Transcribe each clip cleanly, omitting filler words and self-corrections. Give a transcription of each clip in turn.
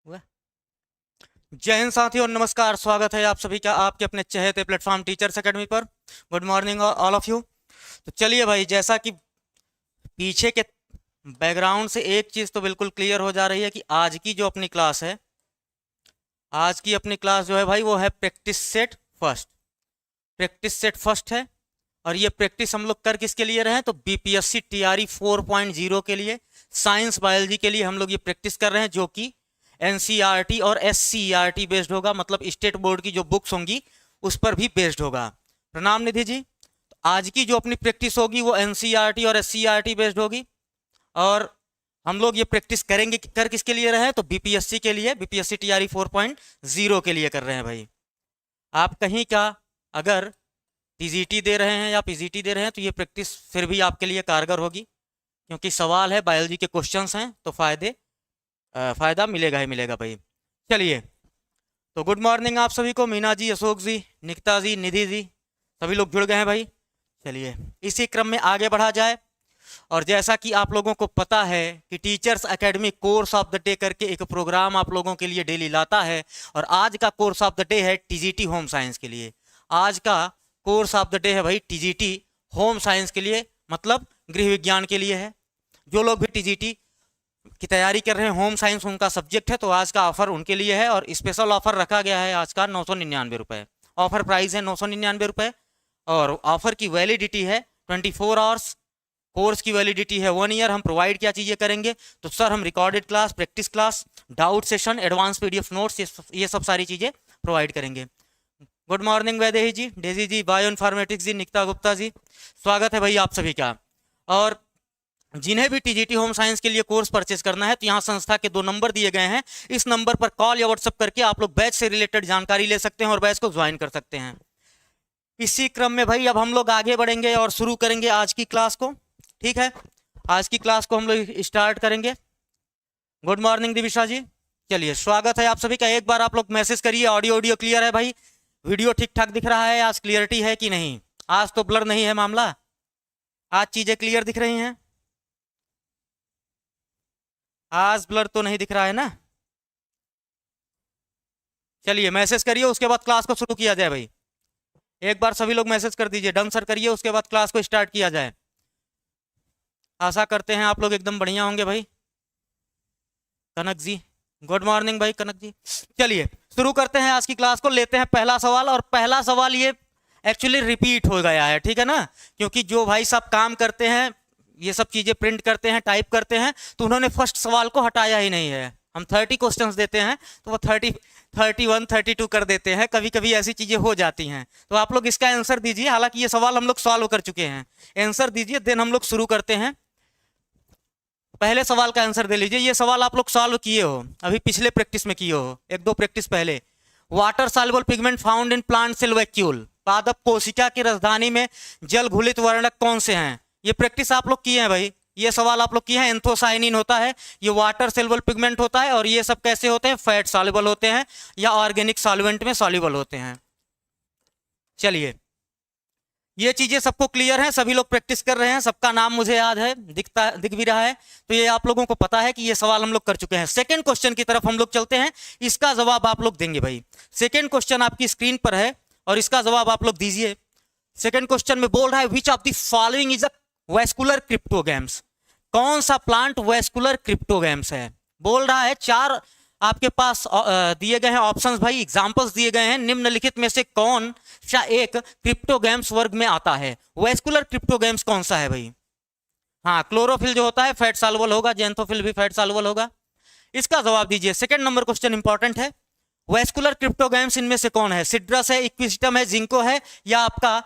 हुआ। जय हिंद साथियों, नमस्कार। स्वागत है आप सभी का आपके अपने चहेते प्लेटफॉर्म टीचर्स एकेडमी पर। Good morning all of you. तो चलिए भाई, जैसा कि पीछे के बैकग्राउंड से एक चीज़ तो बिल्कुल क्लियर हो जा रही है कि आज की जो अपनी क्लास है, आज की अपनी क्लास जो है भाई वो है practice set first. Practice set first है और ये प्रैक्टिस हम लोग कर किसके लिए रहे हैं? तो बीपीएससी टीआरई 4.0 के लिए, साइंस बायोलॉजी के लिए हम लोग ये प्रैक्टिस कर रहे हैं, जो कि एनसीईआरटी और एससीईआरटी बेस्ड होगा, मतलब स्टेट बोर्ड की जो बुक्स होंगी उस पर भी बेस्ड होगा। प्रणाम निधि जी। तो आज की जो अपनी प्रैक्टिस होगी वो एनसीईआरटी और एससीईआरटी बेस्ड होगी और हम लोग ये प्रैक्टिस करेंगे कर किसके लिए रहे हैं? तो बीपीएससी के लिए, बीपीएससी टीआरई 4.0 के लिए कर रहे हैं भाई। आप कहीं का अगर टीजीटी दे रहे हैं या पीजीटी दे रहे हैं तो ये प्रैक्टिस फिर भी आपके लिए कारगर होगी, क्योंकि सवाल है, बायोलॉजी के क्वेश्चंस हैं, तो फ़ायदा मिलेगा ही मिलेगा भाई। चलिए, तो गुड मॉर्निंग आप सभी को। मीना जी, अशोक जी, निकिता जी, निधि जी, सभी लोग जुड़ गए हैं भाई। चलिए इसी क्रम में आगे बढ़ा जाए। और जैसा कि आप लोगों को पता है कि teachers academy course of the day करके एक प्रोग्राम आप लोगों के लिए डेली लाता है, और आज का कोर्स ऑफ द डे है टीजीटी होम साइंस के लिए। आज का कोर्स ऑफ द डे है भाई टीजीटी होम साइंस के लिए, मतलब गृह विज्ञान के लिए है। जो लोग भी टीजीटी की तैयारी कर रहे हैं, होम साइंस उनका सब्जेक्ट है, तो आज का ऑफर उनके लिए है। और स्पेशल ऑफर रखा गया है आज का 999 रुपये। ऑफर प्राइस है 999 रुपये और ऑफर की वैलिडिटी है 24 आवर्स। कोर्स की वैलिडिटी है 1 ईयर। हम प्रोवाइड क्या चीज़ें करेंगे? तो सर हम recorded class, practice class, doubt session, advance PDF notes, ये सब सारी चीज़ें प्रोवाइड करेंगे। गुड मॉर्निंग वैदेही जी, डेजी जी, बायो इन्फॉर्मेटिक्स जी, निकिता गुप्ता जी, स्वागत है भाई आप सभी का। और जिन्हें भी टीजीटी होम साइंस के लिए कोर्स परचेस करना है तो यहाँ संस्था के 2 नंबर दिए गए हैं। इस नंबर पर कॉल या व्हाट्सएप करके आप लोग बैच से रिलेटेड जानकारी ले सकते हैं और बैच को ज्वाइन कर सकते हैं। इसी क्रम में भाई अब हम लोग आगे बढ़ेंगे और शुरू करेंगे आज की क्लास को। ठीक है, आज की क्लास को हम लोग स्टार्ट करेंगे। गुड मॉर्निंग दिविशा जी। चलिए, स्वागत है आप सभी का। एक बार आप लोग मैसेज करिए, ऑडियो क्लियर है भाई? वीडियो ठीक ठाक दिख रहा है? आज क्लियरिटी है कि नहीं? आज तो ब्लर नहीं है मामला, आज चीजें क्लियर दिख रही हैं? आज ब्लर तो नहीं दिख रहा है ना? चलिए मैसेज करिए, उसके बाद क्लास को शुरू किया जाए भाई। एक बार सभी लोग मैसेज कर दीजिए, डन सर करिए, उसके बाद क्लास को स्टार्ट किया जाए। आशा करते हैं आप लोग एकदम बढ़िया होंगे भाई। कनक जी, गुड मॉर्निंग भाई कनक जी। चलिए शुरू करते हैं आज की क्लास को। लेते हैं पहला सवाल, और पहला सवाल ये एक्चुअली रिपीट हो गया है, ठीक है ना? क्योंकि जो भाई साहब काम करते हैं, ये सब चीजें प्रिंट करते हैं, टाइप करते हैं, तो उन्होंने फर्स्ट सवाल को हटाया ही नहीं है। हम 30 क्वेश्चंस देते हैं तो वो 31 32 कर देते हैं, कभी कभी ऐसी चीजें हो जाती हैं। तो आप लोग इसका आंसर दीजिए, हालांकि ये सवाल हम लोग सॉल्व कर चुके हैं। आंसर दीजिए, देन हम लोग शुरू करते हैं। पहले सवाल का आंसर दे लीजिए। ये सवाल आप लोग सॉल्व किए हो, अभी पिछले प्रैक्टिस में किए हो, 1-2 प्रैक्टिस पहले। Water soluble pigment found in plant cell vacuole, पादप कोशिका की राजधानी में जल घुलित वर्णक कौन से हैं? ये प्रैक्टिस आप लोग किए हैं भाई, ये सवाल आप लोग किए हैं। एंथोसाइनिन होता है, ये वाटर सेलुबल पिगमेंट होता है, और ये सब कैसे होते हैं? फैट सॉल्युबल होते हैं या ऑर्गेनिक सॉल्वेंट में सॉल्युबल होते हैं। चलिए, ये चीजें सबको क्लियर है, सभी लोग प्रैक्टिस कर रहे हैं, सबका नाम मुझे याद है, दिख भी रहा है, तो ये आप लोगों को पता है कि ये सवाल हम लोग कर चुके हैं। सेकंड क्वेश्चन की तरफ हम लोग चलते हैं, इसका जवाब आप लोग देंगे भाई। सेकंड क्वेश्चन आपकी स्क्रीन पर है और इसका जवाब आप लोग दीजिए। सेकंड क्वेश्चन में बोल रहा है, which of the following is a vascular cryptogams? कौन सा प्लांट वेस्कुलर क्रिप्टोगैम्स है? बोल रहा है 4 आपके पास दिए गए हैं ऑप्शंस भाई, एग्जांपल्स दिए गए हैं। निम्नलिखित में से कौन सा एक क्रिप्टोगैम्स वर्ग में आता है? वेस्कुलर क्रिप्टोगैम्स कौन सा है भाई? हाँ, क्लोरोफिल जो होता है फैट सॉल्युबल होगा, जेंथोफिल भी फैट सॉल्युबल होगा। इसका जवाब दीजिए। सेकंड नंबर क्वेश्चन इंपॉर्टेंट है। वेस्कुलर क्रिप्टोगैम्स इनमें से कौन है? सिड्रस है, इक्विस्टम है, जिंको है, या आपका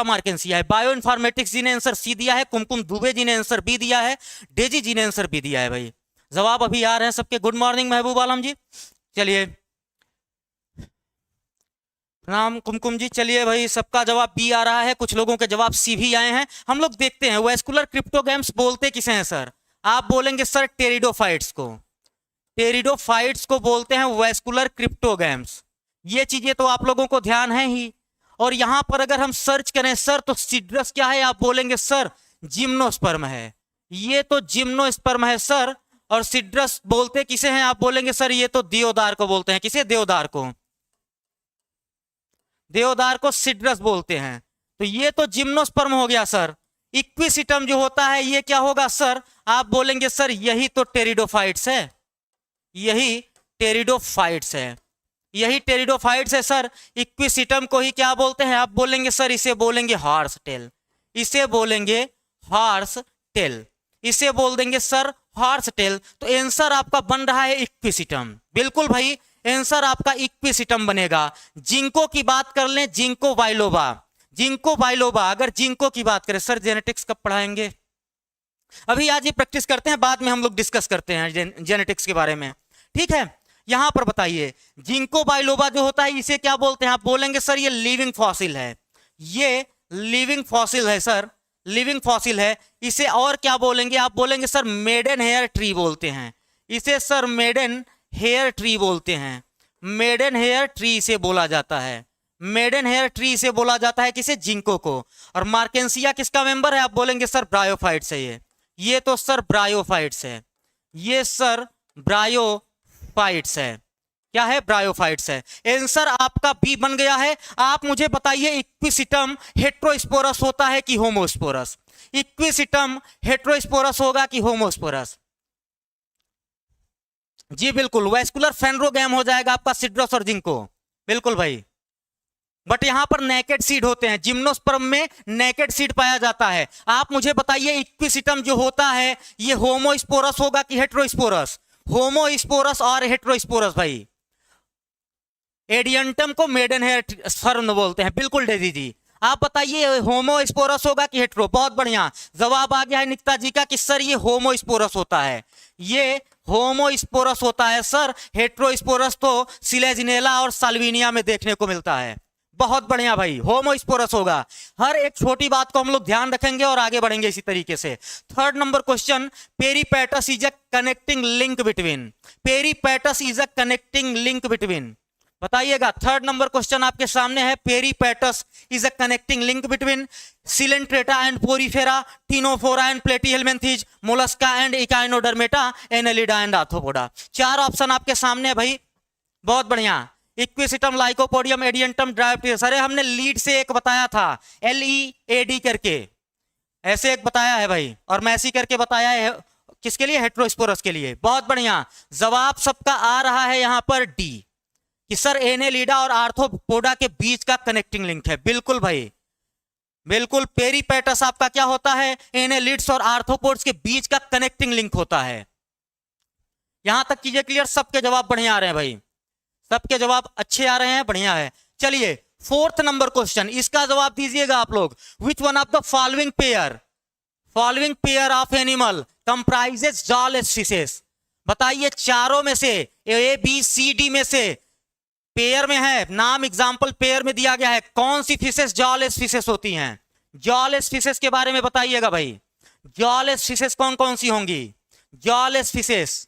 मार्केंसिया है, बायो इन्फॉर्मेटिक्स जी ने आंसर सी दिया है, कुमकुम दुबे जी ने आंसर बी दिया है, डेजी जी ने आंसर बी दिया है भाई। जवाब अभी आ रहे हैं सबके। गुड मॉर्निंग महबूब आलम जी। चलिए, प्रणाम कुमकुम जी। चलिए भाई, सबका जवाब बी आ रहा है, कुछ लोगों के जवाब सी भी आए हैं। हम लोग देखते हैं वेस्कुलर क्रिप्टोगैम्स बोलते किसे हैं सर? आप बोलेंगे सर टेरिडोफाइट्स को, टेरिडोफाइट्स को बोलते हैं वेस्कुलर क्रिप्टोगैम्स। ये चीजें तो आप लोगों को ध्यान है ही। और यहां पर अगर हम सर्च करें सर तो सिड्रस क्या है? आप बोलेंगे सर जिम्नोस्पर्म है, ये तो जिम्नोस्पर्म है सर। और सिट्रस बोलते किसे हैं? आप बोलेंगे सर ये तो देवदार को बोलते हैं। किसे? देवदार को। देवदार को सिट्रस बोलते हैं। तो ये तो जिम्नोस्पर्म हो गया सर। इक्विसिटम जो होता है ये क्या होगा सर? आप बोलेंगे सर यही तो टेरिडोफाइट्स है, यही टेरिडोफाइट्स है, यही टेरिडोफाइट्स है सर। इक्विसिटम को ही क्या बोलते हैं? आप बोलेंगे सर इसे बोलेंगे हॉर्स टेल, इसे बोलेंगे हॉर्स टेल, इसे बोल देंगे सर हॉर्स टेल। तो आंसर आपका बन रहा है इक्विसिटम। बिल्कुल भाई, आंसर आपका इक्विसिटम बनेगा। जिंको की बात कर लें, जिंको बाइलोबा, जिंको बाइलोबा। अगर जिंको की बात करें सर, जेनेटिक्स कब पढ़ाएंगे? अभी आज ये प्रैक्टिस करते हैं, बाद में हम लोग डिस्कस करते हैं जेनेटिक्स के बारे में, ठीक है। यहां पर बताइए जिंको बाइलोबा जो होता है इसे क्या बोलते हैं? आप बोलेंगे सर ये लिविंग फॉसिल है, ये लिविंग फॉसिल है सर, लिविंग फॉसिल है। इसे और क्या बोलेंगे? आप बोलेंगे सर मेडन हेयर ट्री बोलते हैं, इसे सर मेडन हेयर ट्री बोलते हैं, मेडन हेयर ट्री से बोला जाता है, मेडन हेयर ट्री से बोला जाता है किसे? जिंको को। और मार्केंसिया किसका मेंबर है? आप बोलेंगे सर ब्रायोफाइट्स है ये तो सर ब्रायोफाइट्स है, ये सर ब्रायोफाइट्स है। क्या है? ब्रायोफाइट्स है। आंसर आपका बी बन गया है। आप मुझे बताइए इक्विसिटम हेट्रोस्पोरस होता है कि होमोस्पोरस? इक्विसिटम हेट्रोस्पोरस होगा कि होमोस्पोरस? जी बिल्कुल, वेस्कुलर फेनरोगैम हो जाएगा आपका सिट्रस और जिंको। बिल्कुल भाई, बट यहां पर नेकेड सीड होते हैं, जिम्नोस्पर्म में नेकेड सीड पाया जाता है। आप मुझे बताइए इक्विसिटम जो होता है ये होमोस्पोरस होगा कि हेट्रोस्पोरस? होमोस्पोरस और हेट्रोस्पोरस भाई। एडियंटम को मेडन हेयर फर्न बोलते हैं। बिल्कुल डेजी जी, आप बताइए होमोस्पोरस होगा कि हेट्रो? बहुत बढ़िया, जवाब आ गया है निकिता जी का कि सर ये होमोस्पोरस होता है, ये होमोस्पोरस होता है सर। हेट्रोस्पोरस तो सिलेजिनेला और साल्विनिया में देखने को मिलता है। बहुत बढ़िया भाई, होमोस्पोरस होगा। हर एक छोटी बात को हम लोग ध्यान रखेंगे और आगे बढ़ेंगे इसी तरीके से। Third number question, Peripatus is a connecting link between, Peripatus is a connecting link between, बताइएगा। थर्ड नंबर क्वेश्चन आपके सामने है, Peripatus is a connecting link between Coelenterata and Porifera, Ctenophora and Platyhelminthes, Mollusca and Echinodermata, Annelida and Arthropoda. चार option आपके सामने है भाई, बहुत बढ़िया। Equisetum, Lycopodium, Adiantum, Dryopteris. अरे हमने लीड से एक बताया था, LEAD करके ऐसे एक बताया है भाई, और मैसी करके बताया है किसके लिए? हेट्रोस्पोरस के लिए। बहुत बढ़िया, जवाब सबका आ रहा है यहां पर डी कि सर एनेलिडा और आर्थ्रोपोडा के बीच का कनेक्टिंग लिंक है। बिल्कुल भाई, बिल्कुल। पेरीपेटस आपका क्या होता है? एनेलिड्स और आर्थ्रोपोड्स के बीच का कनेक्टिंग लिंक होता है। यहां तक चीजें क्लियर? सबके जवाब बढ़िया आ रहे हैं भाई, सबके जवाब अच्छे आ रहे हैं, बढ़िया है। चलिए फोर्थ नंबर क्वेश्चन, इसका जवाब दीजिएगा आप लोग। विच one of the following pair of animal comprises jawless fishes? बताइए चारों में से, ABCD में से पेयर में है, नाम एग्जांपल पेयर में दिया गया है, कौन सी फिशेस जॉलेस फिशेस होती हैं? जॉलेस फिशेस के बारे में बताइएगा भाई। जॉलेस फिशेस कौन कौन सी होंगी? जॉलेस फिशेस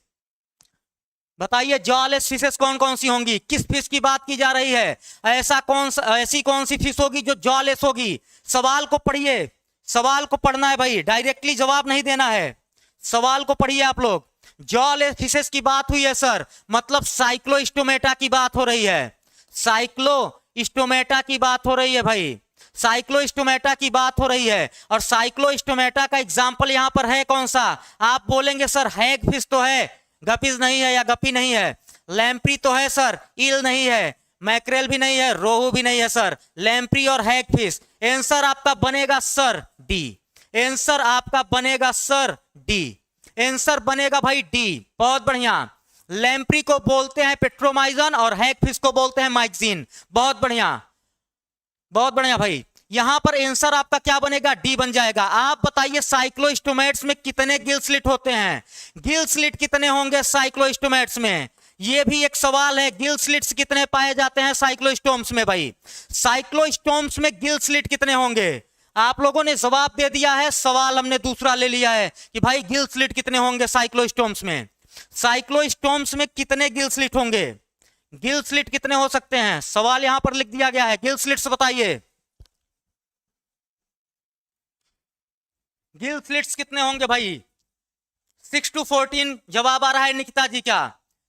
बताइए, जॉलेस फिशेस कौन कौन सी होंगी? किस फिश की बात की जा रही है? ऐसी कौन सी फिश होगी जो जॉलेस होगी? सवाल को पढ़िए, सवाल को पढ़ना है भाई, डायरेक्टली जवाब नहीं देना है, सवाल को पढ़िए आप लोग। जॉलेस फिशेस की बात हुई है सर, मतलब साइक्लोस्टोमेटा की बात हो रही है, साइक्लोस्टोमेटा की बात हो रही है भाई, साइक्लोस्टोमेटा की बात हो रही है। और साइक्लोस्टोमेटा का एग्जाम्पल यहां पर है कौन सा? आप बोलेंगे सर हैग फिश तो है, गपीज नहीं है या गपी नहीं है, लैम्प्री तो है सर, ईल नहीं है, मैक्रेल भी नहीं है, रोहू भी नहीं है सर, लैम्प्री और हैग फिश। आंसर आपका बनेगा सर डी, आंसर आपका बनेगा सर डी, आंसर बनेगा भाई डी। बहुत बढ़िया, लैम्प्री को बोलते हैं पेट्रोमाइजन और हैग फिश को बोलते हैं माइक्सिन। बहुत बढ़िया, बहुत बढ़िया भाई। यहां पर आंसर आपका क्या बनेगा? डी बन जाएगा। आप बताइए साइक्लोस्टोमेट्स में कितने गिल स्लिट होते हैं? गिल स्लिट कितने होंगे साइक्लोस्टोमेट्स में? ये भी एक सवाल है, गिल स्लिट्स कितने पाए जाते हैं साइक्लोस्टोम्स में भाई? साइक्लोस्टोम्स में गिल स्लिट कितने होंगे? आप लोगों ने जवाब दे दिया है, सवाल हमने दूसरा ले लिया है कि भाई गिल स्लिट कितने होंगे साइक्लोस्टोम्स में? साइक्लोस्टोम्स में कितने गिल स्लिट होंगे? गिल स्लिट कितने हो सकते हैं? सवाल यहां पर लिख दिया गया है, गिल स्लिट्स बताइए, गिल स्लिट्स कितने होंगे भाई? 6 to 14 जवाब आ रहा है निकिता जी का।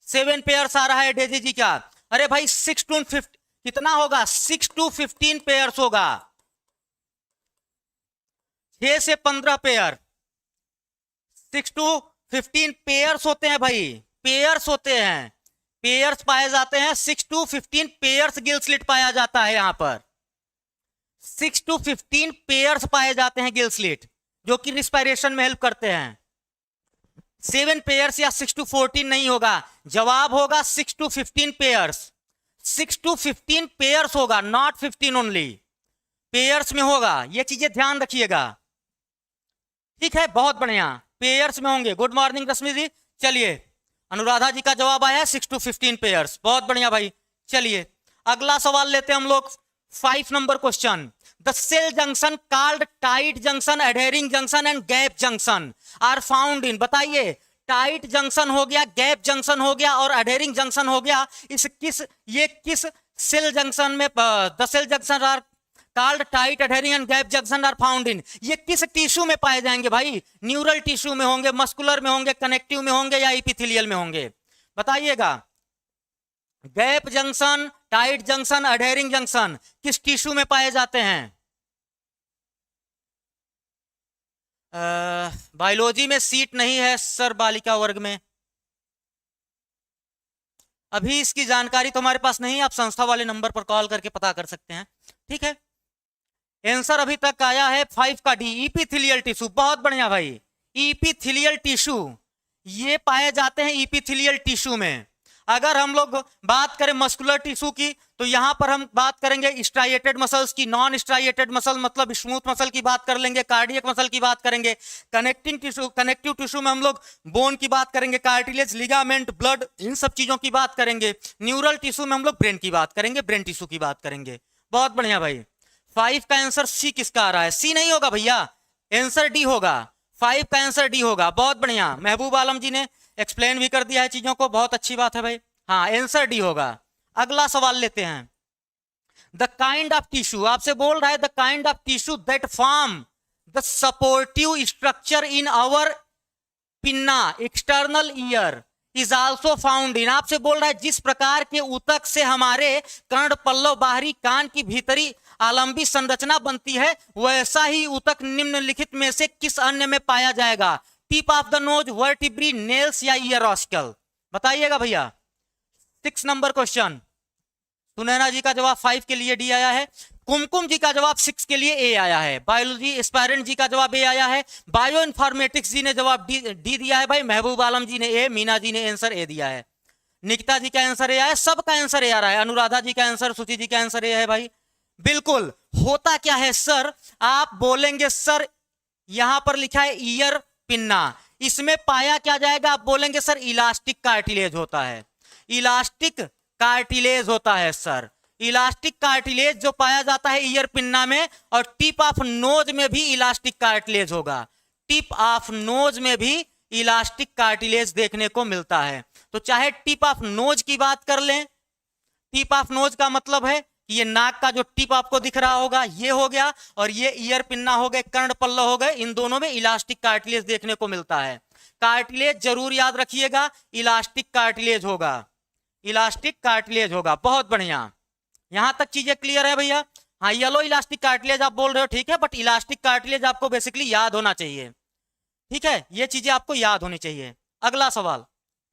7 पेयर्स आ रहा है डेजी जी का। अरे भाई 6 to 15 कितना होगा? 6 to 15 पेयर्स होगा। 6 से 15 पेयर, 6 to 15 पेयर्स होते हैं भाई, पेयर्स होते हैं, पेयर्स पाए जाते हैं। 6 to 15 पेयर्स गिल स्लिट पाया जाता है यहां पर। 6 to 15 पेयर्स पाए जाते हैं गिल स्लिट, जो कि रिस्पायरेशन में हेल्प करते हैं। 7 पेयर्स या 6 to 14 नहीं होगा, जवाब होगा 6 to 15 पेयर्स। 6 to 15 पेयर्स होगा, नॉट 15 ओनली, पेयर्स में होगा। ये चीजें ध्यान रखिएगा, ठीक है? बहुत बढ़िया, पेयर्स में होंगे। गुड मॉर्निंग रश्मि जी। चलिए, अनुराधा जी का जवाब आया है 6 to 15 पेयर्स। बहुत बढ़िया भाई। चलिए अगला सवाल लेते हैं हम लोग। 5 नंबर question. The cell junction called tight junction, adhering junction and gap junction are found in. बताइए, टाइट जंक्शन हो गया, गैप जंक्शन हो गया और एडहेरिंग जंक्शन हो गया, ये किस सेल जंक्शन में? The cell junction are called tight, adhering and gap junction are found in. ये किस टिश्यू में पाए जाएंगे भाई? न्यूरल टिश्यू में होंगे, मस्कुलर में होंगे, कनेक्टिव में होंगे या एपिथेलियल में होंगे? बताइएगा। Gap junction, tight junction, adhering junction किस टिश्यू में पाए जाते हैं? बायोलॉजी में सीट नहीं है सर बालिका वर्ग में, अभी इसकी जानकारी तो हमारे पास नहीं है। आप संस्था वाले नंबर पर कॉल करके पता कर सकते हैं, ठीक है? आंसर अभी तक आया है 5 का डी, इपिथेलियल टिश्यू। बहुत बढ़िया भाई, इपिथेलियल टिश्यू ये पाए जाते हैं इपिथेलियल टिश्यू में। अगर हम लोग बात करें मस्कुलर टिश्यू की, तो यहां पर हम बात करेंगे स्ट्राइएटेड मसल्स की, नॉन स्ट्राइएटेड मसल मतलब स्मूथ मसल की बात कर लेंगे, कार्डियक मसल की बात करेंगे। कनेक्टिंग टिश्यू, कनेक्टिव टिश्यू में हम लोग बोन की बात करेंगे, कार्टिलेज, लिगामेंट, ब्लड, इन सब चीजों की बात करेंगे। न्यूरल टिश्यू में हम लोग ब्रेन की बात करेंगे, ब्रेन टिश्यू की बात करेंगे। बहुत बढ़िया भाई। 5 का आंसर सी किसका आ रहा है? सी नहीं होगा भैया, आंसर डी होगा। 5 का आंसर डी होगा। बहुत बढ़िया, महबूब आलम जी ने एक्सप्लेन भी कर दिया है चीजों को, बहुत अच्छी बात है भाई। हाँ, आंसर डी होगा। अगला सवाल लेते हैं। द काइंड ऑफ टिश्यू, आपसे बोल रहा है the kind of tissue that form the supportive structure in our pinna external ear is also found in. आपसे बोल रहा है जिस प्रकार के ऊतक से हमारे कर्ण पल्लव बाहरी कान की भीतरी आलंबी संरचना बनती है, वैसा ही ऊतक निम्नलिखित में से किस अन्य में पाया जाएगा? Tip of the nose, vertebrae, nails या ईयर ऑस्कल? बताइएगा भैया। 6 नंबर क्वेश्चन। सुनैना जी का जवाब 5 के लिए डी आया है, कुमकुम जी का जवाब 6 के लिए ए आया है, बायोलॉजी एस्पायरेंट जी का जवाब ए आया है, बायो इन्फॉर्मेटिक्स जी ने जवाब डी दिया है भाई, महबूब आलम जी ने ए, मीना जी ने आंसर ए दिया है, निकिता जी का आंसर ए आया है, सबका आंसर ए आ रहा है, अनुराधा जी का आंसर, सुची जी का आंसर ए है भाई। बिल्कुल। होता क्या है सर, आप बोलेंगे सर यहां पर लिखा है ईयर पिन्ना, इसमें पाया क्या जाएगा? आप बोलेंगे सर इलास्टिक कार्टिलेज होता है, इलास्टिक कार्टिलेज होता है सर, इलास्टिक कार्टिलेज जो पाया जाता है ईयर पिन्ना में, और टिप ऑफ नोज में भी इलास्टिक कार्टिलेज होगा, टिप ऑफ नोज में भी इलास्टिक कार्टिलेज देखने को मिलता है। तो चाहे टिप ऑफ नोज की बात कर लें, टिप ऑफ नोज का मतलब है कि ये नाक का जो टिप आपको दिख रहा होगा ये हो गया, और ये ईयर पिन्ना हो गए, कर्ण पल्लव हो गए, इन दोनों में इलास्टिक कार्टिलेज देखने को मिलता है। कार्टिलेज जरूर याद रखिएगा, इलास्टिक कार्टिलेज होगा, इलास्टिक कार्टिलेज होगा। बहुत बढ़िया, यहां तक चीजें क्लियर है भैया? हाँ, येलो इलास्टिक कार्टिलेज आप बोल रहे हो, ठीक है, बट इलास्टिक कार्टिलेज आपको बेसिकली याद होना चाहिए, ठीक है, ये चीजें आपको याद होनी चाहिए। अगला सवाल,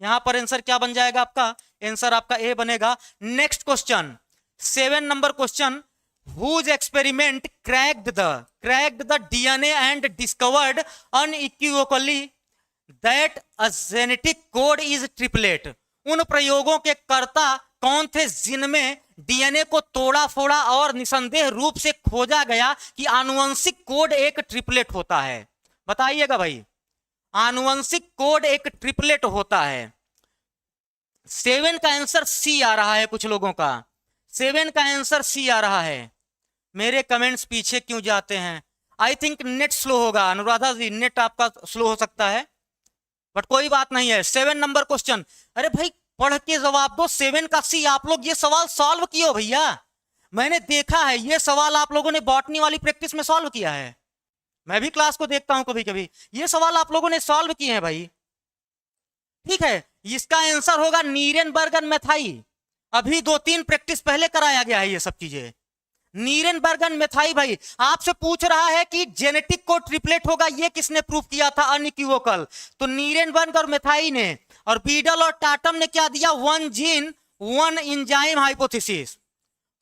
यहां पर आंसर क्या बन जाएगा आपका? आंसर आपका ए बनेगा। Next question, 7 number question. Whose experiment cracked the DNA and discovered unequivocally that a genetic code is triplet? उन प्रयोगों के कर्ता कौन थे जिनमें डीएनए को तोड़ा फोड़ा और निसंदेह रूप से खोजा गया कि आनुवंशिक कोड एक ट्रिपलेट होता है? बताइएगा भाई, आनुवंशिक कोड एक ट्रिपलेट होता है। 7 का आंसर सी आ रहा है कुछ लोगों का, 7 का आंसर सी आ रहा है। मेरे कमेंट्स पीछे क्यों जाते हैं? आई थिंक नेट स्लो होगा, अनुराधा जी नेट आपका स्लो हो सकता है, बट कोई बात नहीं है। 7 नंबर क्वेश्चन, अरे भाई पढ़ के जवाब दो। 7 का सी। आप लोग ये सवाल सॉल्व किए हो भैया, मैंने देखा है ये सवाल आप लोगों ने बॉटनी वाली प्रैक्टिस में सॉल्व किया है, मैं भी क्लास को देखता हूं कभी कभी, ये सवाल आप लोगों ने सॉल्व किए हैं भाई। ठीक है, इसका आंसर होगा नीरेनबर्गन मेथाई। अभी 2-3 प्रैक्टिस पहले कराया गया है ये सब चीजें। नीरेनबर्गन मेथाई भाई आपसे पूछ रहा है कि जेनेटिक कोड ट्रिपलेट होगा, ये किसने प्रूव किया था अनइक्विवोकल? तो नीरेनबर्ग और मेथाई ने, और बीडल और टाटम ने क्या दिया? 1 gene 1 enzyme hypothesis,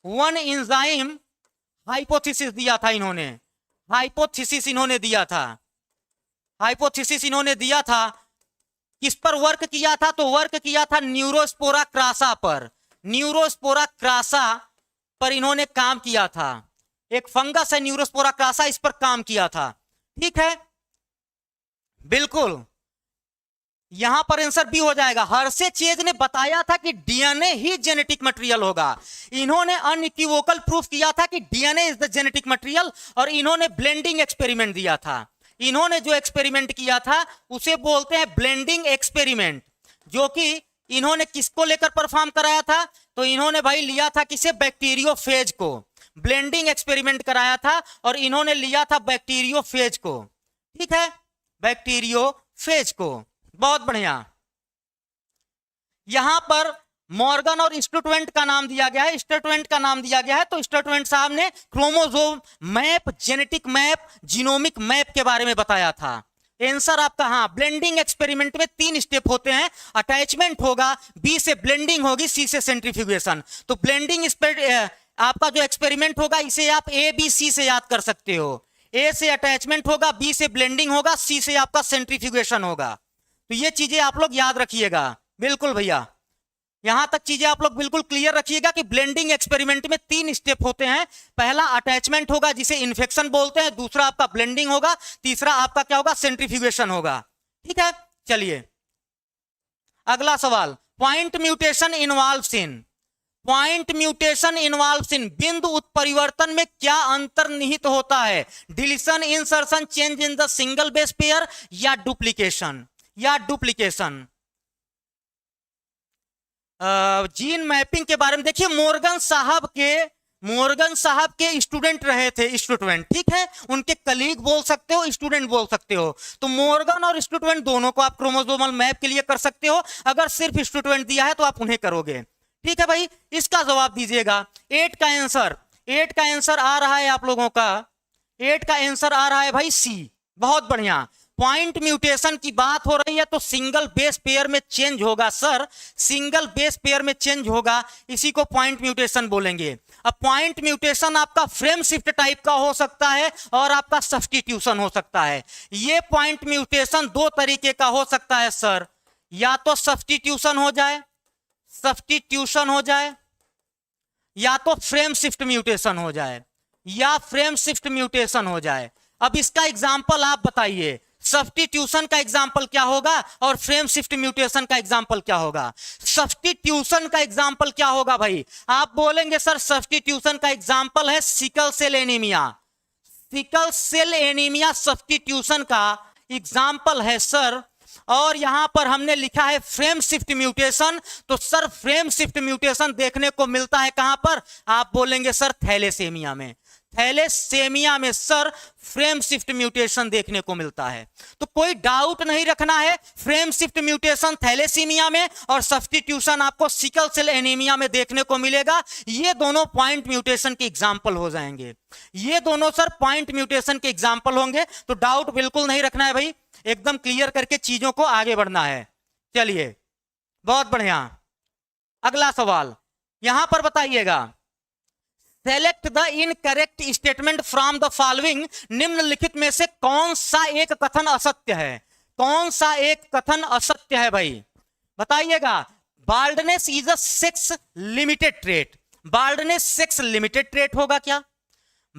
1 enzyme hypothesis दिया था इन्होंने। हाइपोथेसिस इन्होंने दिया था, हाइपोथेसिस इन्होंने दिया था। किस पर वर्क किया था? तो वर्क किया था न्यूरोस्पोरा क्रासा पर। न्यूरोस्पोरा क्रासा पर इन्होंने काम किया था। एक फंगस है न्यूरोस्पोरा क्रासा, इस पर काम किया था। ठीक है, बिल्कुल यहां पर आंसर बी हो जाएगा। हर्षे चेज ने बताया था कि डीएनए ही जेनेटिक मटेरियल होगा। इन्होंने अनइक्विवोकल प्रूफ किया था कि DNA is the genetic material, और इन्होंने ब्लेंडिंग एक्सपेरिमेंट दिया था। इन्होंने जो एक्सपेरिमेंट किया था उसे बोलते हैं ब्लेंडिंग एक्सपेरिमेंट, जो कि इन्होंने किसको लेकर परफॉर्म कराया था? तो इन्होंने भाई लिया था किसे? बैक्टीरियोफेज को। ब्लेंडिंग एक्सपेरिमेंट कराया था और इन्होंने लिया था बैक्टीरियोफेज को। ठीक है, बैक्टीरियोफेज को। बहुत बढ़िया। यहां पर मॉर्गन और स्टुटवेंट का नाम दिया गया है, स्टुटवेंट का नाम दिया गया है। तो स्टुटवेंट साहब ने chromosome map, genetic map, genomic map के बारे में बताया था। आंसर आपका हाँ। ब्लेंडिंग एक्सपेरिमेंट में 3 स्टेप होते हैं। अटैचमेंट होगा, बी से ब्लेंडिंग होगी, सी से सेंट्रीफ्यूगेशन। तो ब्लेंडिंग आपका जो एक्सपेरिमेंट होगा इसे आप ए बी सी से याद कर सकते हो। ए से अटैचमेंट होगा, बी से ब्लेंडिंग होगा, सी से आपका सेंट्रीफ्यूगेशन होगा। तो ये चीजें आप लोग याद रखिएगा। बिल्कुल भैया, यहां तक चीजें आप लोग बिल्कुल क्लियर रखिएगा कि ब्लेंडिंग एक्सपेरिमेंट में 3 स्टेप होते हैं। पहला अटैचमेंट होगा जिसे इन्फेक्शन बोलते हैं, दूसरा आपका ब्लेंडिंग होगा, तीसरा आपका क्या होगा? सेंट्रीफ्यूगेशन होगा। ठीक है, चलिए अगला सवाल। पॉइंट म्यूटेशन इन्वॉल्व्स इन, पॉइंट म्यूटेशन इन्वॉल्व्स इन, बिंदु उत्परिवर्तन में क्या अंतर्निहित होता है? Deletion, insertion, change in the single base pair, या डुप्लीकेशन, या डुप्लीकेशन। जीन मैपिंग के बारे में देखिए, मोर्गन साहब के स्टूडेंट रहे थे, स्टूडेंट। ठीक है, उनके कलीग बोल सकते हो, स्टूडेंट बोल सकते हो। तो मोर्गन और स्टूडेंट दोनों को आप क्रोमोसोमल मैप के लिए कर सकते हो। अगर सिर्फ स्टूडेंट दिया है तो आप उन्हें करोगे। ठीक है भाई, इसका जवाब दीजिएगा। 8 का आंसर आ रहा है आप लोगों का, 8 का आंसर आ रहा है भाई सी। बहुत बढ़िया। पॉइंट म्यूटेशन की बात हो रही है तो सिंगल बेस पेयर में चेंज होगा सर, सिंगल बेस पेयर में चेंज होगा, इसी को पॉइंट म्यूटेशन बोलेंगे। अब पॉइंट म्यूटेशन आपका फ्रेम शिफ्ट टाइप का हो सकता है और आपका सब्स्टिट्यूशन हो सकता है। ये पॉइंट म्यूटेशन 2 तरीके का हो सकता है सर, या तो सब्स्टिट्यूशन हो जाए, या तो फ्रेम शिफ्ट म्यूटेशन हो जाए, या फ्रेम शिफ्ट म्यूटेशन हो जाए। अब इसका एग्जांपल आप बताइए, सब्स्टिट्यूशन का एग्जांपल क्या होगा और फ्रेम शिफ्ट म्यूटेशन का एग्जांपल क्या होगा? सब्स्टिट्यूशन का एग्जांपल क्या होगा भाई? आप बोलेंगे सर सब्स्टिट्यूशन का एग्जांपल है sickle cell anaemia. Sickle cell anaemia substitution का एग्जांपल है सर। और यहां पर हमने लिखा है फ्रेम शिफ्ट म्यूटेशन, तो सर फ्रेम शिफ्ट म्यूटेशन देखने को मिलता है कहां पर? आप बोलेंगे सर थैलेसेमिया में। थैलेसेमिया में सर फ्रेम शिफ्ट म्यूटेशन देखने को मिलता है। तो कोई डाउट नहीं रखना है, फ्रेम शिफ्ट म्यूटेशन थैलेसीमिया में और सब्स्टिट्यूशन आपको सिकल सेल एनीमिया में देखने को मिलेगा। ये दोनों पॉइंट म्यूटेशन के एग्जाम्पल हो जाएंगे, ये दोनों सर पॉइंट म्यूटेशन के एग्जाम्पल होंगे। तो डाउट बिल्कुल नहीं रखना है भाई, एकदम क्लियर करके चीजों को आगे बढ़ना है। चलिए बहुत बढ़िया, अगला सवाल यहां पर बताइएगा। Select the incorrect statement from the following, निम्नलिखित में से कौन सा एक कथन असत्य है? कौन सा एक कथन असत्य है भाई बताइएगा। Baldness is a sex limited trait, baldness sex limited trait होगा क्या?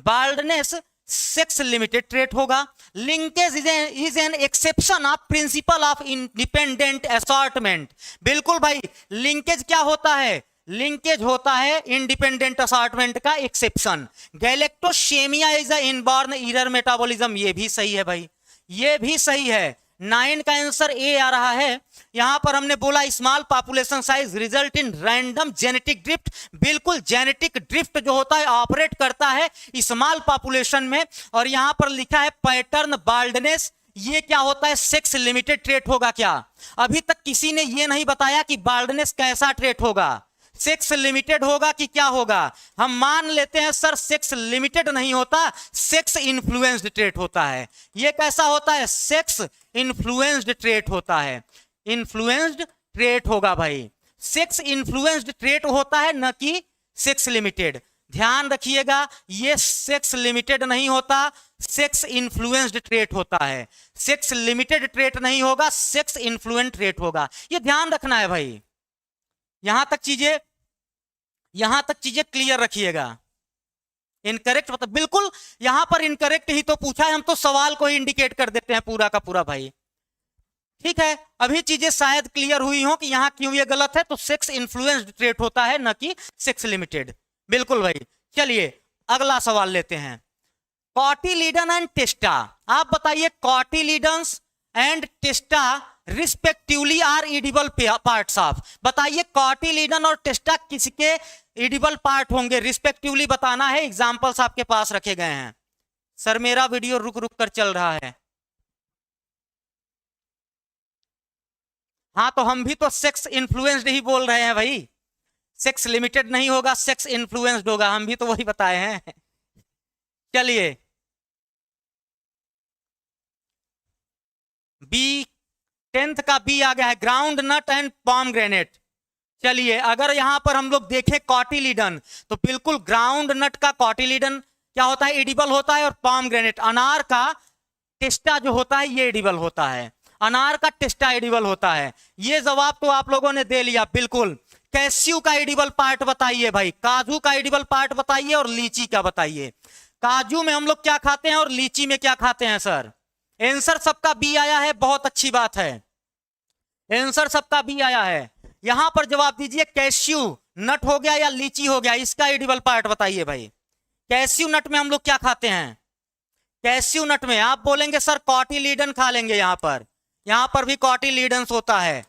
बाल्डनेस सेक्स लिमिटेड ट्रेट होगा। Linkage is an exception of principle of independent assortment, बिल्कुल भाई। लिंकेज क्या होता है? लिंकेज होता है इंडिपेंडेंट असॉर्टमेंट का exception. Galactosaemia is a inborn error metabolism, ये भी सही है भाई, ये भी सही है। 9 का आंसर ए आ रहा है। यहां पर हमने बोला small population size result in random genetic drift, बिल्कुल जेनेटिक ड्रिफ्ट जो होता है ऑपरेट करता है स्मॉल पॉपुलेशन में। और यहां पर लिखा है पैटर्न बाल्डनेस, ये क्या होता है? सेक्स लिमिटेड ट्रेट होगा क्या? अभी तक किसी ने ये नहीं बताया कि बाल्डनेस कैसा ट्रेट होगा, सेक्स लिमिटेड होगा कि क्या होगा। हम मान लेते हैं सर सेक्स लिमिटेड नहीं होता, सेक्स इन्फ्लुएंस्ड ट्रेट होता है। ये कैसा होता है, सेक्स इन्फ्लुएंस्ड ट्रेट होता है, इन्फ्लुएंस्ड ट्रेट होगा भाई, सेक्स इन्फ्लुएंस्ड ट्रेट होता है, न कि सेक्स लिमिटेड। ध्यान रखिएगा, ये सेक्स लिमिटेड नहीं होता, सेक्स इन्फ्लुएंस्ड ट्रेट होता है। सेक्स लिमिटेड ट्रेट नहीं होगा, सेक्स इन्फ्लुएंस ट्रेट होगा। ये ध्यान रखना है भाई, यहां तक चीजें क्लियर रखिएगा। इनकरेक्ट मतलब बिल्कुल यहां पर इनकरेक्ट ही तो पूछा है, हम तो सवाल को ही इंडिकेट कर देते हैं पूरा का पूरा भाई। ठीक है, अभी चीजें शायद क्लियर हुई हो कि यहां क्यों ये गलत है। तो सेक्स इन्फ्लुएंस्ड ट्रेट होता है, न कि सेक्स लिमिटेड। बिल्कुल भाई। चलिए अगला सवाल लेते हैं, कॉटिलीडन एंड टेस्टा। आप बताइए cotyledons and testa respectively are edible parts of. बताइए कॉटिलीडन और टेस्टा किसके एडिबल पार्ट होंगे, रिस्पेक्टिवली बताना है। एग्जांपल्स आपके पास रखे गए हैं। सर मेरा वीडियो रुक रुक कर चल रहा है। हाँ तो हम भी तो सेक्स इन्फ्लुएंस्ड ही बोल रहे हैं भाई, सेक्स लिमिटेड नहीं होगा, सेक्स इन्फ्लुएंस्ड होगा, हम भी तो वही बताए हैं। चलिए बी, 10th का बी आ गया है, ग्राउंड नट एंड पॉम ग्रेनेट। चलिए अगर यहां पर हम लोग देखें कॉटिलीडन, तो बिल्कुल ग्राउंड नट का कॉटिलीडन क्या होता है, एडिबल होता है। और पॉम ग्रेनेट, अनार का टेस्टा जो होता है ये एडिबल होता है, अनार का टेस्टा एडिबल होता है। ये जवाब तो आप लोगों ने दे लिया बिल्कुल। कैस्यू का एडिबल पार्ट बताइए भाई, काजू का एडिबल पार्ट बताइए, और लीची का बताइए। काजू में हम लोग क्या खाते हैं और लीची में क्या खाते हैं सर। आंसर सबका बी आया है, बहुत अच्छी बात है, आंसर सबका बी आया है। यहां पर जवाब दीजिए, कैस्यू नट हो गया या लीची हो गया, इसका एडिबल पार्ट बताइए भाई। कैस्यू नट में हम लोग क्या खाते हैं, कैस्यू नट में आप बोलेंगे सर कॉटिलीडन खा लेंगे। यहां पर भी कॉटिलीडन्स होता है,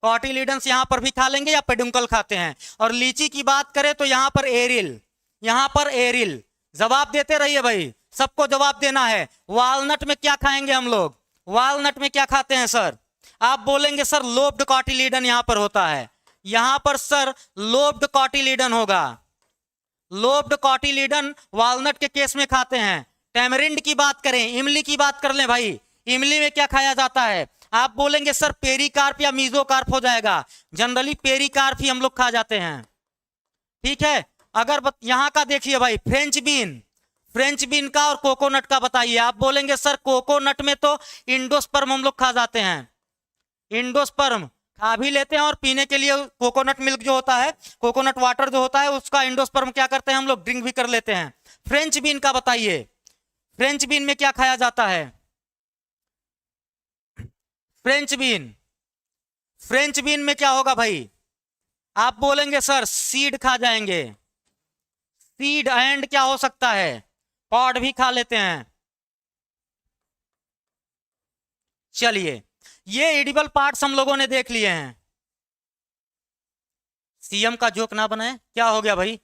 कॉटिलीडन्स यहां पर भी खा लेंगे या पेडुंकल खाते हैं। और लीची की बात करें तो यहां पर एरिल, यहां पर एरिल। जवाब देते रहिए भाई, सबको जवाब देना है। वालनट में क्या खाएंगे हम लोग, वालनट में क्या खाते हैं सर। आप बोलेंगे सर लोब्ड कॉटिलीडन यहां पर होता है, यहां पर सर लोब्ड कॉटिलीडन होगा, लोब्ड कॉटिलीडन वालनट के केस में खाते हैं। टैमरिंड की बात करें, इमली की बात कर लें भाई, इमली में क्या खाया जाता है। आप बोलेंगे सर पेरिकार्प या मीजोकार्प हो जाएगा, जनरली पेरिकार्प ही हम लोग खा जाते हैं। ठीक है, अगर यहां का देखिए भाई, फ्रेंच बीन, फ्रेंच बीन का और कोकोनट का बताइए। आप बोलेंगे सर कोकोनट में तो इंडोस्पर्म हम लोग खा जाते हैं, इंडोस्पर्म खा भी लेते हैं, और पीने के लिए कोकोनट मिल्क जो होता है, कोकोनट वाटर जो होता है, उसका इंडोस्पर्म क्या करते हैं हम लोग, ड्रिंक भी कर लेते हैं। फ्रेंच बीन का बताइए, फ्रेंच बीन में क्या खाया जाता है। फ्रेंच बीन, फ्रेंच बीन में क्या होगा भाई। आप बोलेंगे सर सीड खा जाएंगे, सीड एंड क्या हो सकता है, पॉड भी खा लेते हैं। चलिए ये एडिबल पार्ट्स हम लोगों ने देख लिए हैं। सीएम का जोक ना बनाए, क्या हो गया भाई।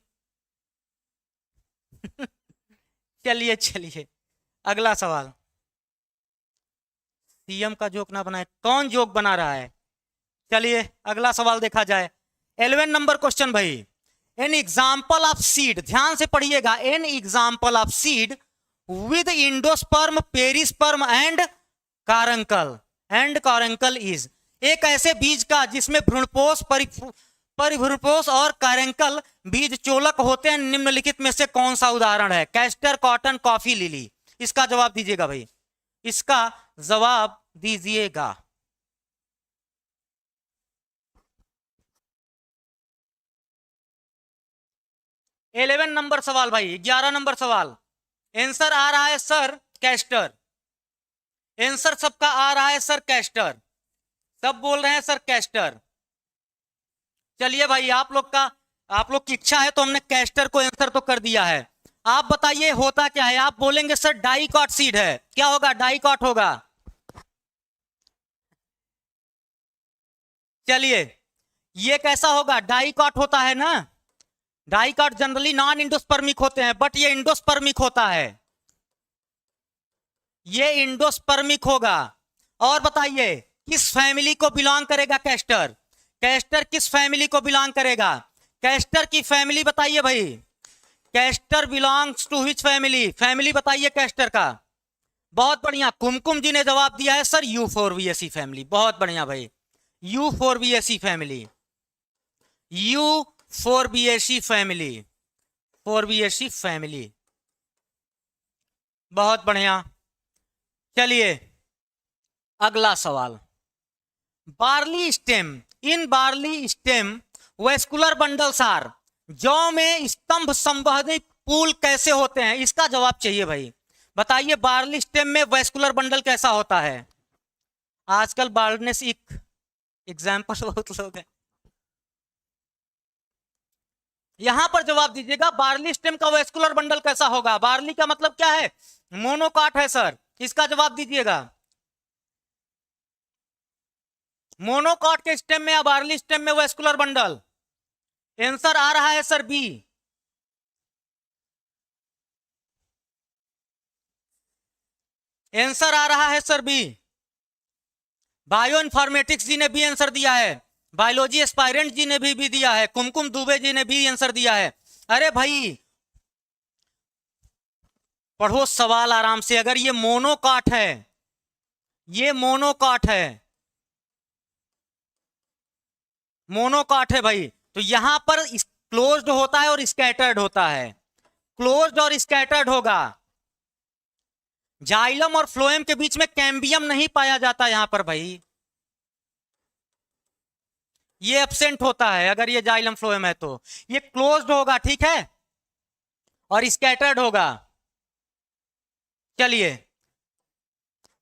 चलिए चलिए अगला सवाल, सीएम का जोक ना बनाए, कौन जोक बना रहा है। चलिए अगला सवाल देखा जाए, 11 नंबर क्वेश्चन भाई। एन एग्जाम्पल ऑफ सीड, ध्यान से पढ़िएगा, an example of seed with endosperm, perisperm and caruncle, and caruncle is. एक ऐसे बीज का जिसमें भ्रूणपोष, परिभ्रूणपोष और कारंकल बीज चोलक होते हैं, निम्नलिखित में से कौन सा उदाहरण है। Castor, cotton, coffee, lily. इसका जवाब दीजिएगा भाई, इसका जवाब दीजिएगा। इलेवन नंबर सवाल भाई, 11 नंबर सवाल। आंसर आ रहा है सर कैस्टर, आंसर सबका आ रहा है सर कैस्टर, सब बोल रहे हैं सर कैस्टर। चलिए भाई आप लोग की इच्छा है तो हमने कैस्टर को आंसर तो कर दिया है। आप बताइए होता क्या है। आप बोलेंगे सर डाइकॉट सीड है, क्या होगा, डाइकॉट होगा। चलिए ये कैसा होगा, डाइकॉट होता है ना, डाइकॉट जनरली नॉन इंडोस्पर्मिक होते हैं, बट ये इंडोस्पर्मिक होता है, ये इंडोस्पर्मिक होगा। और बताइए किस फैमिली को बिलोंग करेगा कैस्टर? कैस्टर किस फैमिली को बिलोंग करेगा? कैस्टर की फैमिली बताइए भाई। Castor belongs to which family? Family बताइए कैस्टर का। बहुत बढ़िया, कुमकुम जी ने जवाब दिया है सर यूफोरबिएसी फैमिली। बहुत बढ़िया भाई, Euphorbiaceae family, Euphorbiaceae family, Euphorbiaceae family. बहुत बढ़िया। चलिए अगला सवाल। Barley stem, in barley stem vascular bundles are, जौ में स्तंभ संवहनी पुल कैसे होते हैं? इसका जवाब चाहिए भाई। बताइए बार्ली स्टेम में वेस्कुलर बंडल कैसा होता है? आजकल बार्डनेस एक एग्जाम्पल बहुत लोग हैं। यहां पर जवाब दीजिएगा बार्ली स्टेम का वेस्कुलर बंडल कैसा होगा? बार्ली का मतलब क्या है? मोनोकाट है सर। इसका जवाब दीजिएगा। मोनोकाट के स्टेम में या बार्ली स्टेम में वेस्कुलर बंडल? आंसर आ रहा है सर बी। आंसर आ रहा है सर बी। बायो इन्फॉर्मेटिक्स जी ने भी आंसर दिया है, बायोलॉजी एस्पायरेंट जी ने भी दिया है, कुमकुम दुबे जी ने भी आंसर दिया है। अरे भाई पढ़ो सवाल आराम से। अगर ये मोनोकाट है, ये मोनोकाट है, मोनोकाट है भाई, तो यहां पर क्लोज्ड होता है और स्कैटर्ड होता है। क्लोज्ड और स्कैटर्ड होगा। जाइलम और फ्लोएम के बीच में कैम्बियम नहीं पाया जाता यहां पर भाई, ये एब्सेंट होता है। अगर ये जाइलम फ्लोएम है तो ये क्लोज्ड होगा, ठीक है, और स्कैटर्ड होगा। चलिए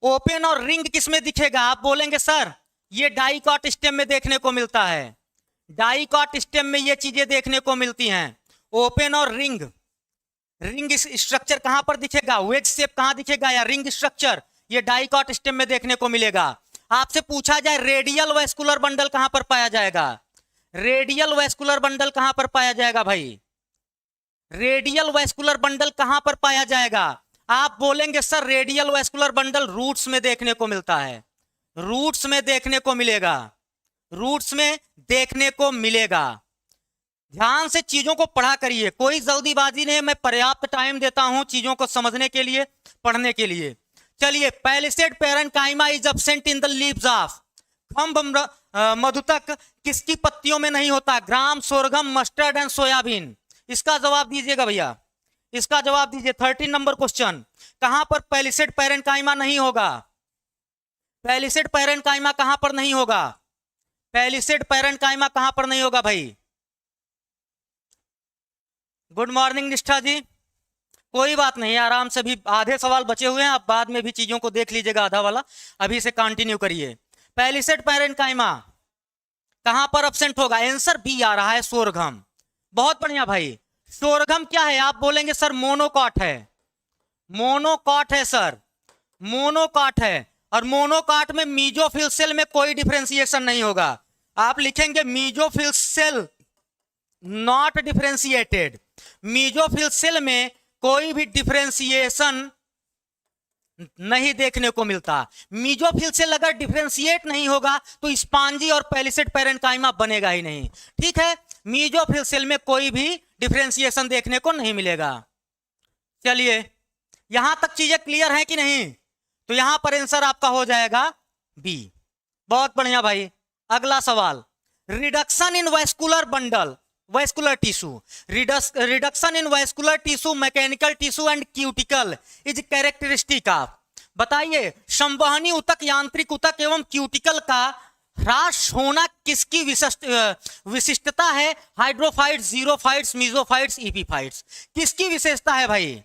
ओपन और रिंग किसमें दिखेगा? आप बोलेंगे सर ये डाइकॉट स्टेम में देखने को मिलता है। डाइकॉट स्टेम में ये चीजें देखने को मिलती हैं, ओपन और रिंग। रिंग स्ट्रक्चर कहां पर दिखेगा? वेज शेप कहां दिखेगा? या रिंग स्ट्रक्चर ये डाइकॉट स्टेम में देखने को मिलेगा। आपसे पूछा जाए रेडियल वेस्कुलर बंडल कहां पर पाया जाएगा? रेडियल वेस्कुलर बंडल कहां पर पाया जाएगा भाई? रेडियल वेस्कुलर बंडल कहां पर पाया जाएगा? आप बोलेंगे sir radial vascular bundle roots में देखने को मिलता है। रूट्स में देखने को मिलेगा, रूट्स में देखने को मिलेगा। ध्यान से चीजों को पढ़ा करिए, कोई जल्दीबाजी नहीं, मैं पर्याप्त टाइम देता हूं चीजों को समझने के लिए, पढ़ने के लिए। चलिए palisade parenchyma is absent in the leaves of, खंभ मधुतक किसकी पत्तियों में नहीं होता? Gram, sorghum, mustard and soybean. इसका जवाब दीजिएगा भैया, इसका जवाब दीजिए। 13 नंबर क्वेश्चन, कहां पर पैलिसेड पैरेन्काइमा नहीं होगा? पैलिसेड पैरेन्काइमा कहां पर नहीं होगा? पैलिसेड पैरेन्काइमा कहां पर नहीं होगा भाई? गुड मॉर्निंग निष्ठा जी। कोई बात नहीं, आराम से, भी आधे सवाल बचे हुए हैं, आप बाद में भी चीजों को देख लीजिएगा आधा वाला, अभी से कंटिन्यू करिए। पैलिसेड पैरेन्काइमा कहां पर एब्सेंट होगा? आंसर बी आ रहा है, सोरघम। बहुत बढ़िया भाई। सोरघम क्या है? आप बोलेंगे सर मोनोकॉट है। मोनोकॉट है सर, मोनोकॉट है। और मोनोकॉट में मीजोफिल सेल में कोई डिफरेंशिएशन नहीं होगा। आप लिखेंगे mesophyll cell not differentiated. Mesophyll cell में कोई भी डिफरेंशिएशन नहीं देखने को मिलता। मीजोफिल सेल अगर डिफरेंशिएट नहीं होगा तो स्पॉन्जी और पैलिसेड पैरेन्काइमा बनेगा ही नहीं, ठीक है। मीजोफिल सेल में कोई भी डिफरेंशिएशन देखने को नहीं मिलेगा। चलिए यहां तक चीजें क्लियर हैं कि नहीं? तो यहां पर आंसर आपका हो जाएगा बी। बहुत बढ़िया भाई। अगला सवाल, reduction in vascular bundle, vascular tissue, reduction in vascular tissue, mechanical tissue and cuticle is characteristic of. बताइए संवहनी ऊतक, यांत्रिक ऊतक एवं क्यूटिकल का ह्रास होना किसकी विशिष्टता है? हाइड्रोफाइट्स, जीरोफाइट्स, मीजोफाइट्स, इपीफाइट्स, किसकी विशेषता है भाई?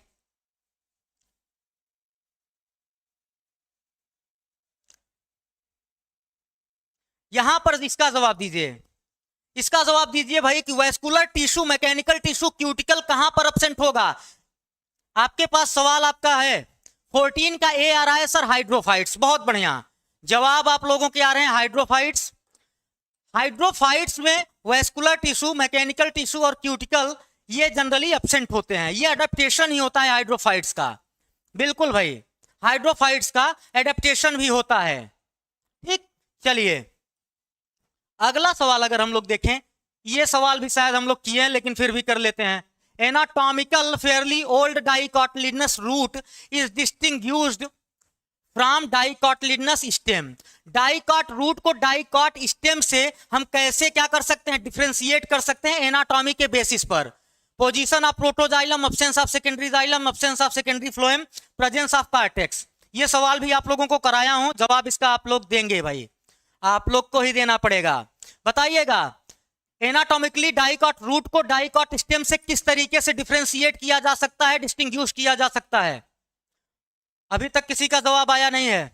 यहां पर इसका जवाब दीजिए, इसका जवाब दीजिए भाई कि vascular tissue, mechanical tissue, cuticle कहां पर एब्सेंट होगा? आपके पास सवाल आपका है 14 का ए आ रहा है सर हाइड्रोफाइट्स। बहुत बढ़िया जवाब आप लोगों के आ रहे हैं, हाइड्रोफाइट्स। हाइड्रोफाइट्स में वैस्कुलर टिश्यू, मैकेनिकल टिश्यू और क्यूटिकल ये जनरली एब्सेंट होते हैं। ये एडेप्टेशन ही होता है हाइड्रोफाइट्स का। बिल्कुल भाई, हाइड्रोफाइट्स का एडेप्टेशन भी होता है, ठीक। चलिए अगला सवाल अगर हम लोग देखें, ये सवाल भी शायद हम लोग किए हैं लेकिन फिर भी कर लेते हैं। Anatomical fairly old dicotyledonous root is distinguished from dicotyledonous stem. Dicot root को डाइकॉट स्टेम से हम कैसे क्या कर सकते हैं, डिफ्रेंशिएट कर सकते हैं एनाटॉमी के बेसिस पर। Position of protoxylem, absence of secondary xylem, absence of secondary phloem, presence of cortex. ये सवाल भी आप लोगों को कराया हूं, जवाब इसका आप लोग देंगे भाई, आप लोग को ही देना पड़ेगा। बताइएगा एनाटॉमिकली डाइकॉट रूट को डाइकॉट स्टेम से किस तरीके से डिफरेंशिएट किया जा सकता है, डिस्टिंग्विश किया जा सकता है। अभी तक किसी का जवाब आया नहीं है।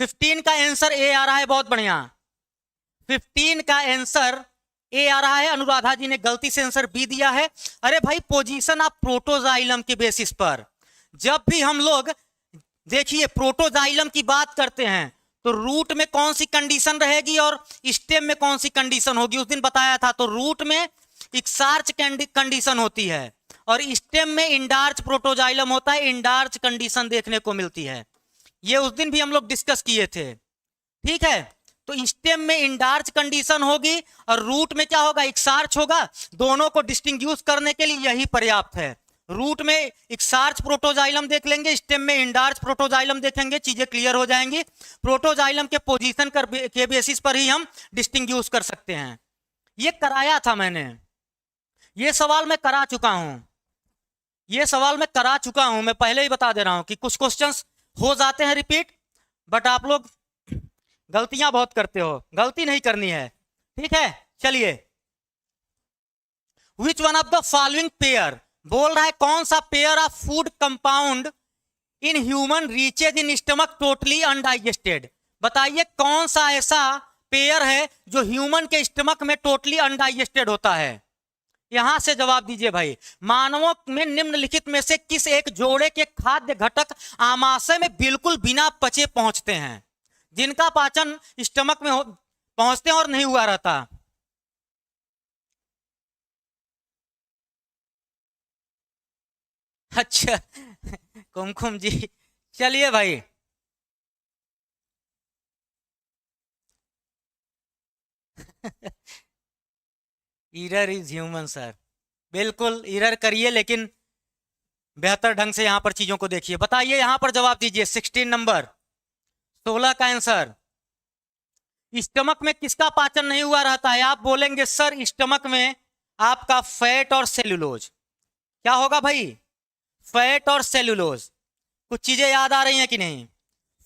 15 का आंसर ए आ रहा है, बहुत बढ़िया। 15 का आंसर ए आ रहा है, अनुराधा जी ने गलती से आंसर बी दिया है। अरे भाई पोजीशन ऑफ प्रोटोजाइलम के बेसिस पर जब भी हम लोग देखिए प्रोटोजाइलम की बात करते हैं तो रूट में कौन सी कंडीशन रहेगी और स्टेम में कौन सी कंडीशन होगी, उस दिन बताया था। तो रूट में एक्सार्च कंडीशन होती है और स्टेम में इंडार्च प्रोटोजाइलम होता है, इंडार्च कंडीशन देखने को मिलती है। ये उस दिन भी हम लोग डिस्कस किए थे, ठीक है। तो स्टेम में इंडार्च कंडीशन होगी और रूट में क्या होगा, एक्सार्च होगा। दोनों को डिस्टिंग्विश करने के लिए यही पर्याप्त है। रूट में एक्सार्च प्रोटोजाइलम देख लेंगे, स्टेम में इंडार्च प्रोटोजाइलम देखेंगे, चीजें क्लियर हो जाएंगी। प्रोटोजाइलम के पोजीशन के बेसिस पर ही हम डिस्टिंग्विश कर सकते हैं। ये कराया था मैंने, ये सवाल मैं करा चुका हूं, ये सवाल मैं करा चुका हूं। मैं पहले ही बता दे रहा हूं कि कुछ क्वेश्चंस हो जाते हैं रिपीट, बट आप लोग गलतियां बहुत करते हो, गलती नहीं करनी है, ठीक है। चलिए विच one of the following pair, बोल रहा है कौन सा pair of food compound in human reaches in stomach totally undigested. बताइए कौन सा ऐसा पेयर है जो ह्यूमन के स्टमक में टोटली अनडाइजेस्टेड होता है। यहां से जवाब दीजिए भाई। मानवों में निम्नलिखित में से किस एक जोड़े के खाद्य घटक आमाशय में बिल्कुल बिना पचे पहुंचते हैं, जिनका पाचन स्टमक में पहुंचते हैं और नहीं हुआ रहता। अच्छा कुमकुम जी, चलिए भाई ईरर इज ह्यूमन सर, बिल्कुल ईरर करिए लेकिन बेहतर ढंग से यहां पर चीजों को देखिए। बताइए यहां पर जवाब दीजिए 16 नंबर 16 का आंसर। स्टमक में किसका पाचन नहीं हुआ रहता है। आप बोलेंगे सर स्टमक में आपका फैट और सेल्यूलोज, क्या होगा भाई, फैट और सेल्यूलोज। कुछ चीजें याद आ रही हैं कि नहीं,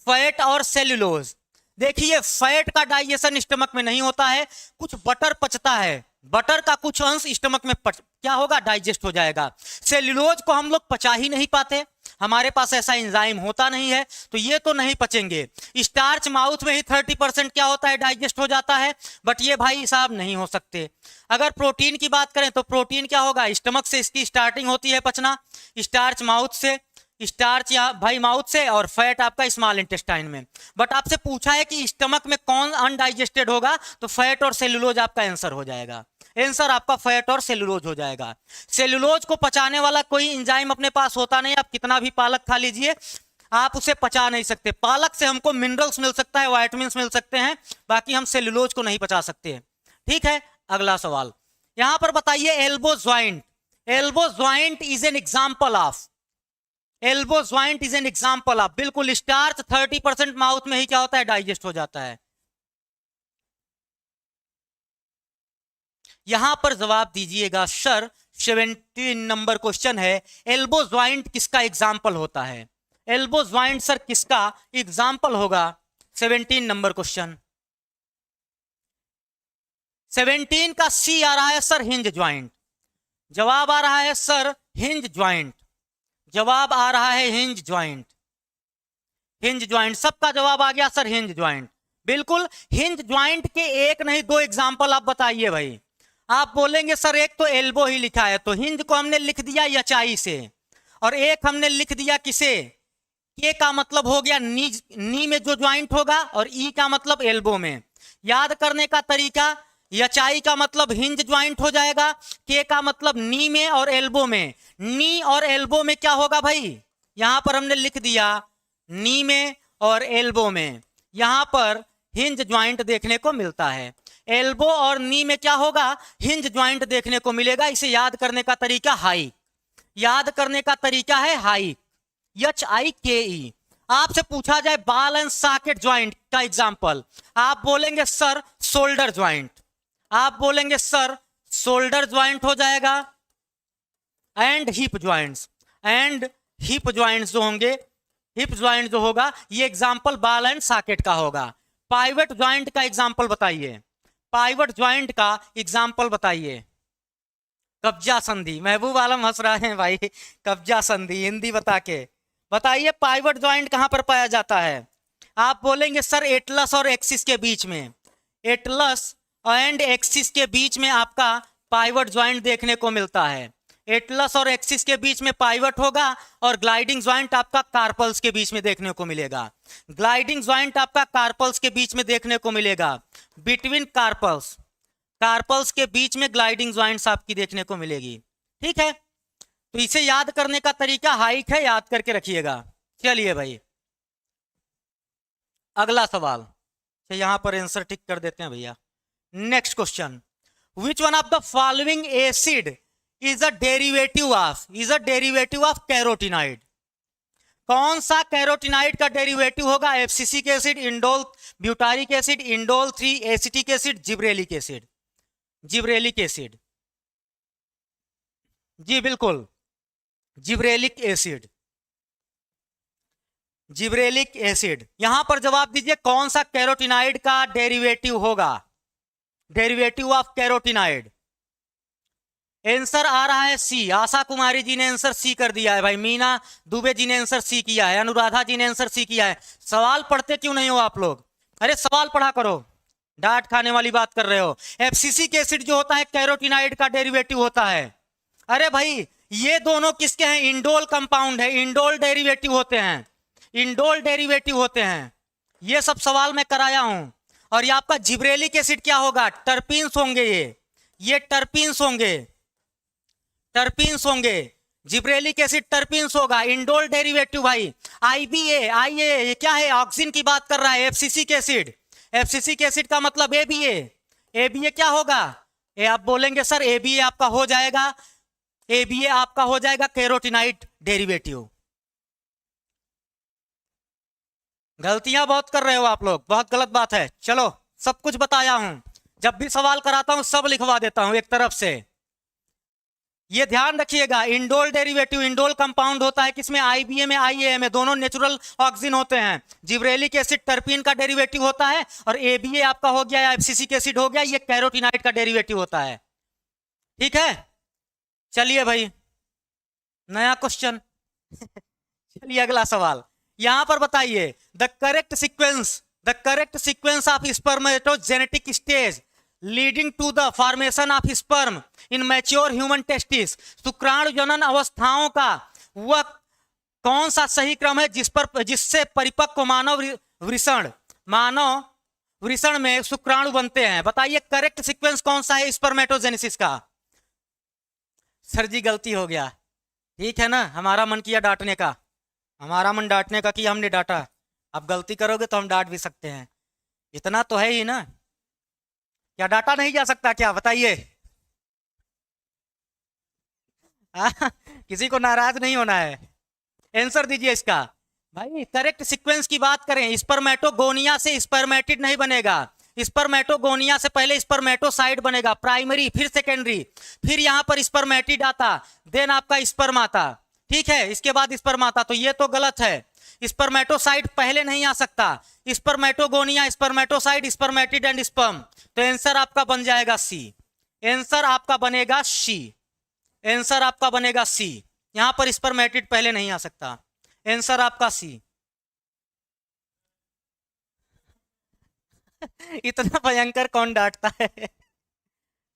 फैट और सेल्यूलोज। देखिए फैट का डाइजेशन स्टमक में नहीं होता है, कुछ बटर पचता है, बटर का कुछ अंश स्टमक में क्या होगा, डाइजेस्ट हो जाएगा। सेल्यूलोज को हम लोग पचा ही नहीं पाते, हमारे पास ऐसा एंजाइम होता नहीं है, तो ये तो नहीं पचेंगे। स्टार्च माउथ में ही 30% क्या होता है, डाइजेस्ट हो जाता है, बट ये भाई साहब नहीं हो सकते। अगर प्रोटीन की बात करें तो प्रोटीन क्या होगा, स्टमक से इसकी स्टार्टिंग होती है पचना, स्टार्च माउथ से, स्टार्च या भाई माउथ से, और फैट आपका स्मॉल इंटेस्टाइन में। बट आपसे पूछा है कि स्टमक में कौन अनडाइजेस्टेड होगा, तो फैट और सेल्यूलोज आपका आंसर हो जाएगा। आंसर आपका फैट और सेल्यूलोज हो जाएगा। सेल्यूलोज को पचाने वाला कोई एंजाइम अपने पास होता नहीं, आप कितना भी पालक खा लीजिए आप उसे पचा नहीं सकते। पालक से हमको मिनरल्स मिल सकता है, वाइटामिन्स मिल सकते हैं, बाकी हम सेल्यूलोज को नहीं पचा सकते, ठीक है। अगला सवाल यहां पर बताइए elbow joint, elbow joint is an example of, elbow joint is an example of, बिल्कुल स्टार्च 30% माउथ में ही क्या होता है, डाइजेस्ट हो जाता है। यहां पर जवाब दीजिएगा सर 17 नंबर क्वेश्चन है, एल्बो ज्वाइंट किसका एग्जाम्पल होता है। एल्बो ज्वाइंट सर किसका एग्जाम्पल होगा, 17 नंबर क्वेश्चन। 17 का सी आ रहा है सर हिंज ज्वाइंट, जवाब आ रहा है सर हिंज ज्वाइंट, जवाब आ रहा है हिंज ज्वाइंट, हिंज ज्वाइंट, सबका जवाब आ गया सर हिंज ज्वाइंट। बिल्कुल हिंज ज्वाइंट के एक नहीं दो एग्जाम्पल आप बताइए भाई। आप बोलेंगे सर एक तो एल्बो ही लिखा है, तो हिंज को हमने लिख दिया यचाई से, और एक हमने लिख दिया किसे, के का मतलब हो गया नी, नी में जो ज्वाइंट होगा, और ई का मतलब एल्बो में। याद करने का तरीका, यचाई का मतलब हिंज ज्वाइंट हो जाएगा, के का मतलब नी में और एल्बो में। नी और एल्बो में क्या होगा भाई, यहां पर हमने लिख दिया नी में और एल्बो में। यहां पर हिंज ज्वाइंट देखने को मिलता है। एल्बो और नी में क्या होगा, हिंज ज्वाइंट देखने को मिलेगा। इसे याद करने का तरीका हाइक, याद करने का तरीका है हाइक, HIKE। आपसे पूछा जाए बाल एंड सॉकेट ज्वाइंट का एग्जांपल, आप बोलेंगे सर शोल्डर ज्वाइंट, आप बोलेंगे सर शोल्डर ज्वाइंट हो जाएगा, and hip joints, and hip joints जो होंगे, हिप ज्वाइंट जो होगा ये एग्जांपल बाल एंड सॉकेट का होगा। पाइवट ज्वाइंट का एग्जांपल बताइए, पाइवट ज्वाइंट का एग्जांपल बताइए। कब्जा संधि, महबूब आलम हंस रहे हैं भाई, कब्जा संधि हिंदी बता के बताइए पाइवट ज्वाइंट कहां पर पाया जाता है। आप बोलेंगे सर एटलस और एक्सिस के बीच में, एटलस एंड एक्सिस के बीच में आपका पाइवट ज्वाइंट देखने को मिलता है। एटलस और एक्सिस के बीच में पाइवट होगा और ग्लाइडिंग ज्वाइंट आपका कार्पल्स के बीच में देखने को मिलेगा। ग्लाइडिंग ज्वाइंट आपका कार्पल्स के बीच में देखने को मिलेगा, बिटवीन कार्पल्स, कार्पल्स के बीच में ग्लाइडिंग ज्वाइंट्स आपकी देखने को मिलेगी। ठीक है, तो इसे याद करने का तरीका हाइक है, याद करके रखिएगा। चलिए भाई अगला सवाल, तो यहां पर आंसर टिक कर देते हैं भैया। Next question, which one of the following acid is a derivative of carotenoid. कौन सा कैरोटिनाइड का डेरिवेटिव होगा, abscisic acid, indole butyric acid, indole 3 acetic acid, gibberellic acid. Gibberellic acid, जी बिल्कुल जिब्रेलिक एसिड, जिब्रेलिक एसिड। यहां पर जवाब दीजिए कौन सा कैरोटिनाइड का डेरिवेटिव होगा, डेरिवेटिव ऑफ कैरोटिनाइड। आंसर आ रहा है सी, आशा कुमारी जी ने आंसर सी कर दिया है भाई, मीना दुबे जी ने आंसर सी किया है, अनुराधा जी ने आंसर सी किया है। सवाल पढ़ते क्यों नहीं हो आप लोग, अरे सवाल पढ़ा करो, डांट खाने वाली बात कर रहे हो। एफसीसिक एसिड जो होता है कैरोटिनाइड का डेरिवेटिव होता है। अरे भाई ये दोनों किसके हैं, इंडोल कंपाउंड है, इंडोल डेरिवेटिव होते हैं, इंडोल डेरिवेटिव होते हैं। ये सब सवाल मैं कराया हूं। और ये आपका जिब्रेलिक एसिड क्या होगा, टर्पीन्स होंगे, ये टर्पीन्स होंगे, टर्पीन्स होंगे। जिब्रेलिक एसिड टर्पीन्स होगा, इंडोल डेरिवेटिव भाई। आईबीए, आईए क्या है, ऑक्सिन की बात कर रहा है। एफसीसिक एसिड, एफसीसिक एसिड का मतलब एबीए, एबीए क्या होगा, ये आप बोलेंगे सर एबीए आपका हो जाएगा, एबीए आपका हो जाएगा कैरोटिनाइड डेरिवेटिव। गलतियां बहुत कर रहे हो आप लोग, बहुत गलत बात है। चलो सब कुछ बताया हूं, जब भी सवाल कराता हूं सब लिखवा देता हूं एक तरफ से। ये ध्यान रखिएगा, इंडोल डेरिवेटिव, इंडोल कंपाउंड होता है किसमें, आईबीए में, आईए में, दोनों नेचुरल ऑक्सीजन होते हैं। जिब्रेलिक एसिड टर्पीन का डेरिवेटिव होता है, और एबीए आपका हो गया, एफसीसिक एसिड हो गया, ये कैरोटिनाइड का डेरिवेटिव होता है। ठीक है, चलिए भाई नया क्वेश्चन। चलिए अगला सवाल, यहां पर बताइए the correct sequence of spermatogenetic stage leading to the formation of sperm in mature human testis. शुक्राणु जनन अवस्थाओं का वह कौन सा सही क्रम है जिससे परिपक्व मानव वृषण में शुक्राणु बनते हैं। बताइए करेक्ट सीक्वेंस कौन सा है स्पर्मेटोजेनेसिस का। सर जी गलती हो गया, ठीक है ना, हमारा मन किया डांटने का, हमारा मन डांटने का कि हमने डांटा। अब गलती करोगे तो हम डांट भी सकते हैं, इतना तो है ही ना। क्या डांटा नहीं जा सकता क्या, बताइए। किसी को नाराज नहीं होना है, आंसर दीजिए इसका। भाई करेक्ट सीक्वेंस की बात करें, स्पर्मेटोगोनिया से स्पर्मेटिड नहीं बनेगा, स्पर्मेटोगोनिया से पहले स्पर्मेटोसाइड बनेगा, प्राइमरी फिर सेकेंडरी, फिर यहां पर स्पर्मेटिड आता, देन आपका स्पर्म आता। ठीक है, इसके बाद स्पर्म आता, तो ये तो गलत है, स्पर्मेटोसाइड पहले नहीं आ सकता। Spermatogonia, spermatocyte, spermatid and sperm, तो आंसर आपका बन जाएगा सी, आंसर आपका बनेगा सी, आंसर आपका बनेगा सी। यहां पर स्पर्मेटिड पहले नहीं आ सकता, आंसर आपका सी। इतना भयंकर कौन डांटता है।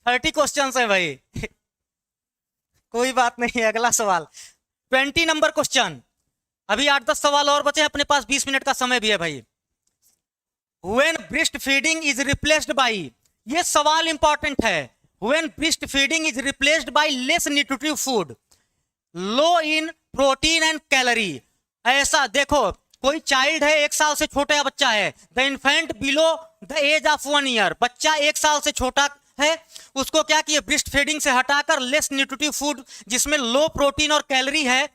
30 क्वेश्चन है भाई। कोई बात नहीं, अगला सवाल 20 नंबर क्वेश्चन। अभी 8-10 सवाल और बचे, अपने पास 20 मिनट का समय भी है भाई। When breast feeding is replaced by, ये सवाल इंपॉर्टेंट है, when breast feeding is replaced by less nutritive food, low in protein and calorie, ऐसा देखो कोई चाइल्ड है, 1 साल से छोटा बच्चा है, the infant below the age of 1 year, बच्चा 1 साल से छोटा है, उसको क्या किए, ब्रेस्ट फीडिंग से हटाकर लेस न्यूट्रिटिव फूड जिसमें लो प्रोटीन और कैलोरी है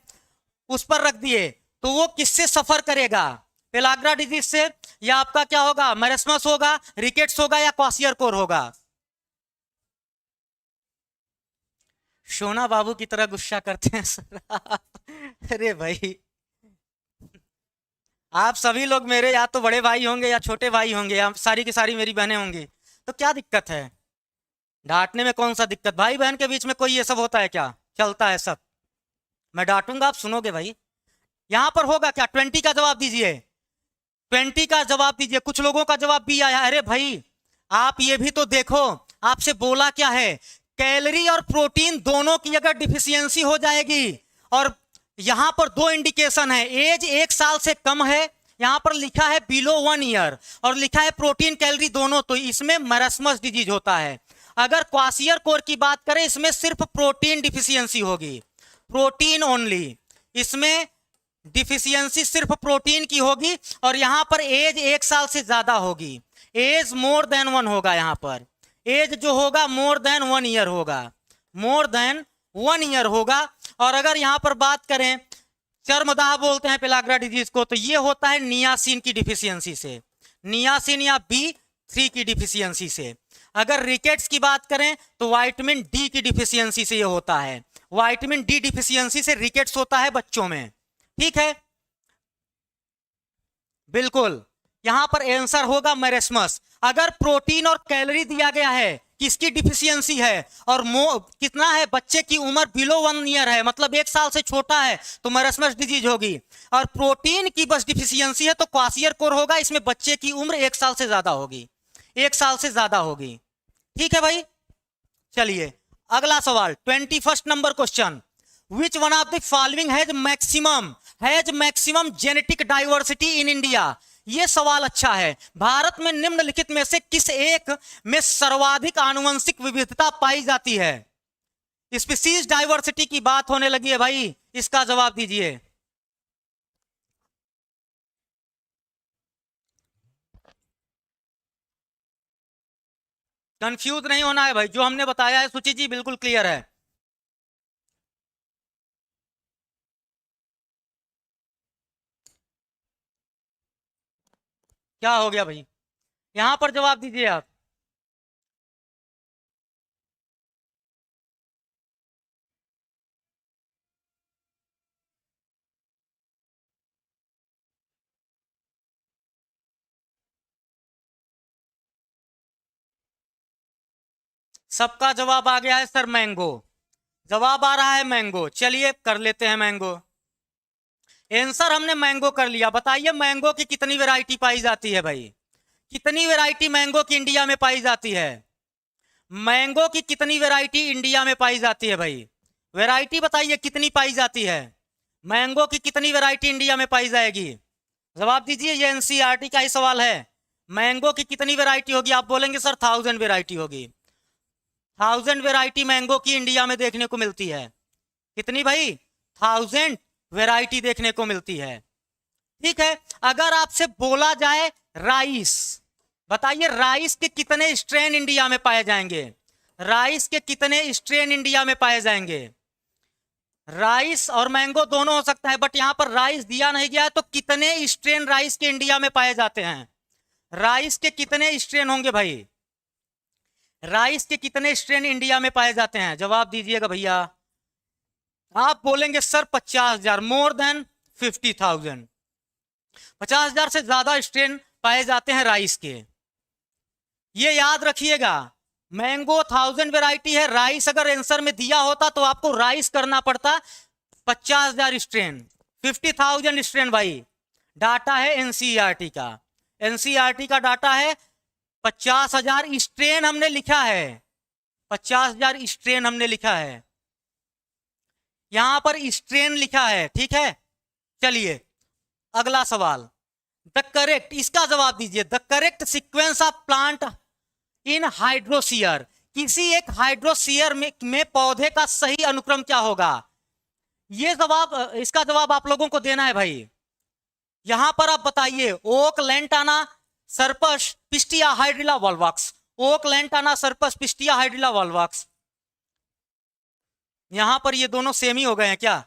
उस पर रख दिए, तो वो किससे सफर करेगा, पेलाग्रा डिजीज से, या आपका क्या होगा, मैरेस्मस होगा, रिकेट्स होगा, या क्वाशियरकोर होगा। सोना बाबू की तरह गुस्सा करते हैं सर अरे भाई, आप सभी लोग मेरे या तो बड़े भाई होंगे या छोटे भाई होंगे या सारी की सारी मेरी बहनें होंगी, तो क्या दिक्कत है, डांटने में कौन सा दिक्कत, भाई बहन के बीच में कोई ये सब होता है क्या, चलता है सब, मैं डांटूंगा आप सुनोगे भाई। यहां पर होगा क्या, 20 का जवाब दीजिए, 20 का जवाब दीजिए, कुछ लोगों का जवाब भी आया, अरे भाई आप ये भी तो देखो, आपसे बोला क्या है, कैलोरी और प्रोटीन दोनों की अगर डिफिशियंसी हो जाएगी, और यहां पर 2 इंडिकेशन है, एज 1 साल से कम है, यहां पर लिखा है बिलो 1 ईयर, और लिखा है प्रोटीन कैलोरी दोनों, तो इसमें मैरेस्मस डिजीज होता है। अगर क्वाशियरकोर की बात करें, इसमें सिर्फ प्रोटीन डिफिशियंसी होगी, प्रोटीन ओनली, इसमें डिफिशियंसी सिर्फ प्रोटीन की होगी, और यहां पर एज 1 साल से ज्यादा होगी, एज मोर देन 1 होगा, यहां पर एज जो होगा मोर देन 1 ईयर होगा, मोर देन 1 ईयर होगा। और अगर यहां पर बात करें, चर्मदाह बोलते हैं पेलाग्रा डिजीज को, तो ये होता है नियासिन की डिफिशियंसी से, नियासिन या B3 की डिफिशियंसी से। अगर रिकेट्स की बात करें तो विटामिन डी की डिफिशियंसी से ये होता है, विटामिन डी डिफिशियंसी से रिकेट्स होता है बच्चों में, ठीक है, बिल्कुल, यहां पर आंसर होगा मैरेस्मस। अगर प्रोटीन और कैलोरी दिया गया है, किसकी डिफिशियंसी है, और कितना है, बच्चे की उम्र बिलो 1 ईयर है, मतलब 1 साल से छोटा है, तो मैरेस्मस डिजीज होगी, और प्रोटीन की बस डिफिशियंसी है तो क्वाशियरकोर होगा, इसमें बच्चे की उम्र 1 साल से ज्यादा होगी, 1 साल से ज्यादा होगी, ठीक है भाई। चलिए अगला सवाल, 21 number question, which one of the following has maximum genetic diversity in India. ये सवाल अच्छा है, भारत में निम्नलिखित में से किस एक में सर्वाधिक आनुवंशिक विविधता पाई जाती है। स्पीसीज डाइवर्सिटी की बात होने लगी है भाई, इसका जवाब दीजिए। कंफ्यूज नहीं होना है भाई, जो हमने बताया है सुची जी बिल्कुल क्लियर है। क्या हो गया भाई, यहां पर जवाब दीजिए आप। सबका जवाब आ गया है सर, मैंगो, जवाब आ रहा है मैंगो। चलिए कर लेते हैं मैंगो, आंसर हमने मैंगो कर लिया। बताइए मैंगो की कितनी वैरायटी पाई जाती है भाई, कितनी वैरायटी मैंगो की इंडिया में पाई जाती है, मैंगो की कितनी वैरायटी इंडिया में पाई जाती है भाई, वैरायटी बताइए कितनी पाई जाती है, मैंगो की कितनी वैरायटी इंडिया में पाई जाएगी, जवाब दीजिए, ये एनसीईआरटी का ही सवाल है। मैंगो की कितनी वैरायटी होगी, आप बोलेंगे सर 1000 वैरायटी होगी, 1000 वैरायटी मैंगो की इंडिया में देखने को मिलती है, कितनी भाई, 1000 वैरायटी देखने को मिलती है, ठीक है। अगर आपसे बोला जाए राइस, बताइए राइस के कितने स्ट्रेन इंडिया में पाए जाएंगे, राइस के कितने स्ट्रेन इंडिया में पाए जाएंगे, राइस और मैंगो दोनों हो सकता है, बट यहां पर राइस दिया नहीं गया है, तो कितने स्ट्रेन राइस के इंडिया में पाए जाते हैं, राइस के कितने स्ट्रेन होंगे भाई, राइस के कितने स्ट्रेन इंडिया में पाए जाते हैं, जवाब दीजिएगा भैया। आप बोलेंगे सर 50,000, मोर देन 50,000, 50,000 से ज्यादा स्ट्रेन पाए जाते हैं राइस के, ये याद रखिएगा। मैंगो 1000 वैरायटी है, राइस अगर आंसर में दिया होता तो आपको राइस करना पड़ता 50,000 स्ट्रेन, 50,000 स्ट्रेन भाई, डाटा है एनसीईआरटी का, एनसीईआरटी का डाटा है, 50,000 स्ट्रेन हमने लिखा है, 50,000 स्ट्रेन हमने लिखा है, यहां पर स्ट्रेन लिखा है, ठीक है। चलिए अगला सवाल, द करेक्ट, इसका जवाब दीजिए, the correct sequence of plant in hydrosere, किसी एक हाइड्रोसियर में पौधे का सही अनुक्रम क्या होगा, ये जवाब, इसका जवाब आप लोगों को देना है भाई, यहां पर आप बताइए, oak, lantana, Scirpus, Pistia, Hydrilla, Volvox. Oak, lantana, Scirpus, Pistia, Hydrilla, Volvox. यहां पर ये दोनों सेम ही हो गए हैं क्या?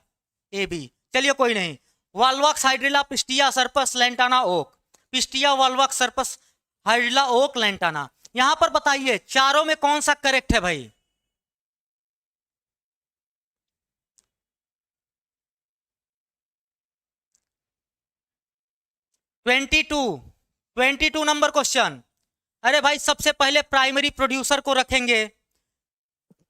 A B. चलिए कोई नहीं। Volvox, Hydrilla, Pistia, Scirpus, lantana, oak. Pistia, Volvox, Scirpus, Hydrilla, oak, lantana. यहां पर बताइए चारों में कौन सा करेक्ट है भाई? 22 नंबर क्वेश्चन। अरे भाई सबसे पहले प्राइमरी प्रोड्यूसर को रखेंगे,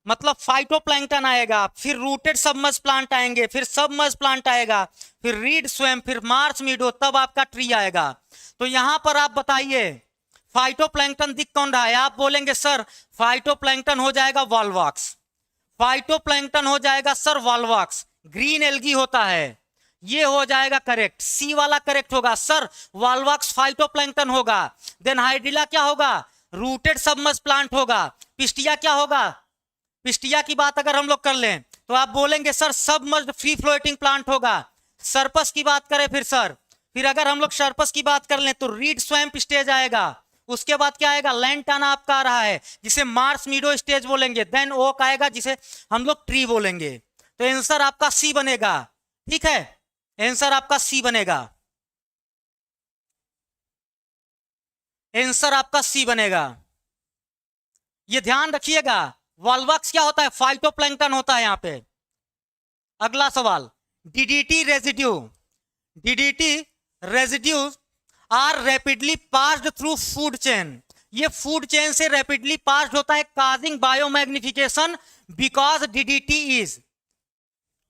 मतलब फाइटोप्लैंक्टन आएगा, फिर रूटेड सबमर्ज प्लांट आएंगे, फिर सबमर्ज प्लांट आएगा, फिर रीड स्वैम, फिर मार्स मीडो, तब आपका ट्री आएगा। तो यहां पर आप बताइए फाइटोप्लैंक्टन दिख कौन रहा है? आप बोलेंगे सर फाइटोप्लैंक्टन हो जाएगा वॉल्वॉक्स, फाइटोप्लैंक्टन हो जाएगा सर वॉल्वॉक्स, ग्रीन एल्गी होता है, ये हो जाएगा करेक्ट, सी वाला करेक्ट होगा सर, वॉल्वॉक्स फाइटोप्लैंक्टन होगा। देन हाइड्रिला क्या होगा? रूटेड सबमर्ज प्लांट होगा। पिस्टिया क्या होगा? पिस्टिया की बात अगर हम लोग कर लें तो आप बोलेंगे sir submerged free floating plant होगा। सर्पस की बात करें फिर अगर हम लोग सर्पस की बात कर लें तो रीड स्वैम्प स्टेज आएगा। उसके बाद क्या आएगा? लेंटाना आपका आ रहा है जिसे मार्स मीडो स्टेज बोलेंगे। देन ओक आएगा जिसे हम लोग ट्री बोलेंगे। तो आंसर आपका सी बनेगा। ठीक है, आंसर आपका सी बनेगा, आंसर आपका सी बनेगा। ये ध्यान रखिएगा, वॉल्वॉक्स क्या होता है? फाइटोप्लैंक्टन होता है यहां पे। अगला सवाल, DDT residue, DDT residue are rapidly passed through food chain. ये फूड चेन से रैपिडली पास्ड होता है, causing biomagnification because DDT is.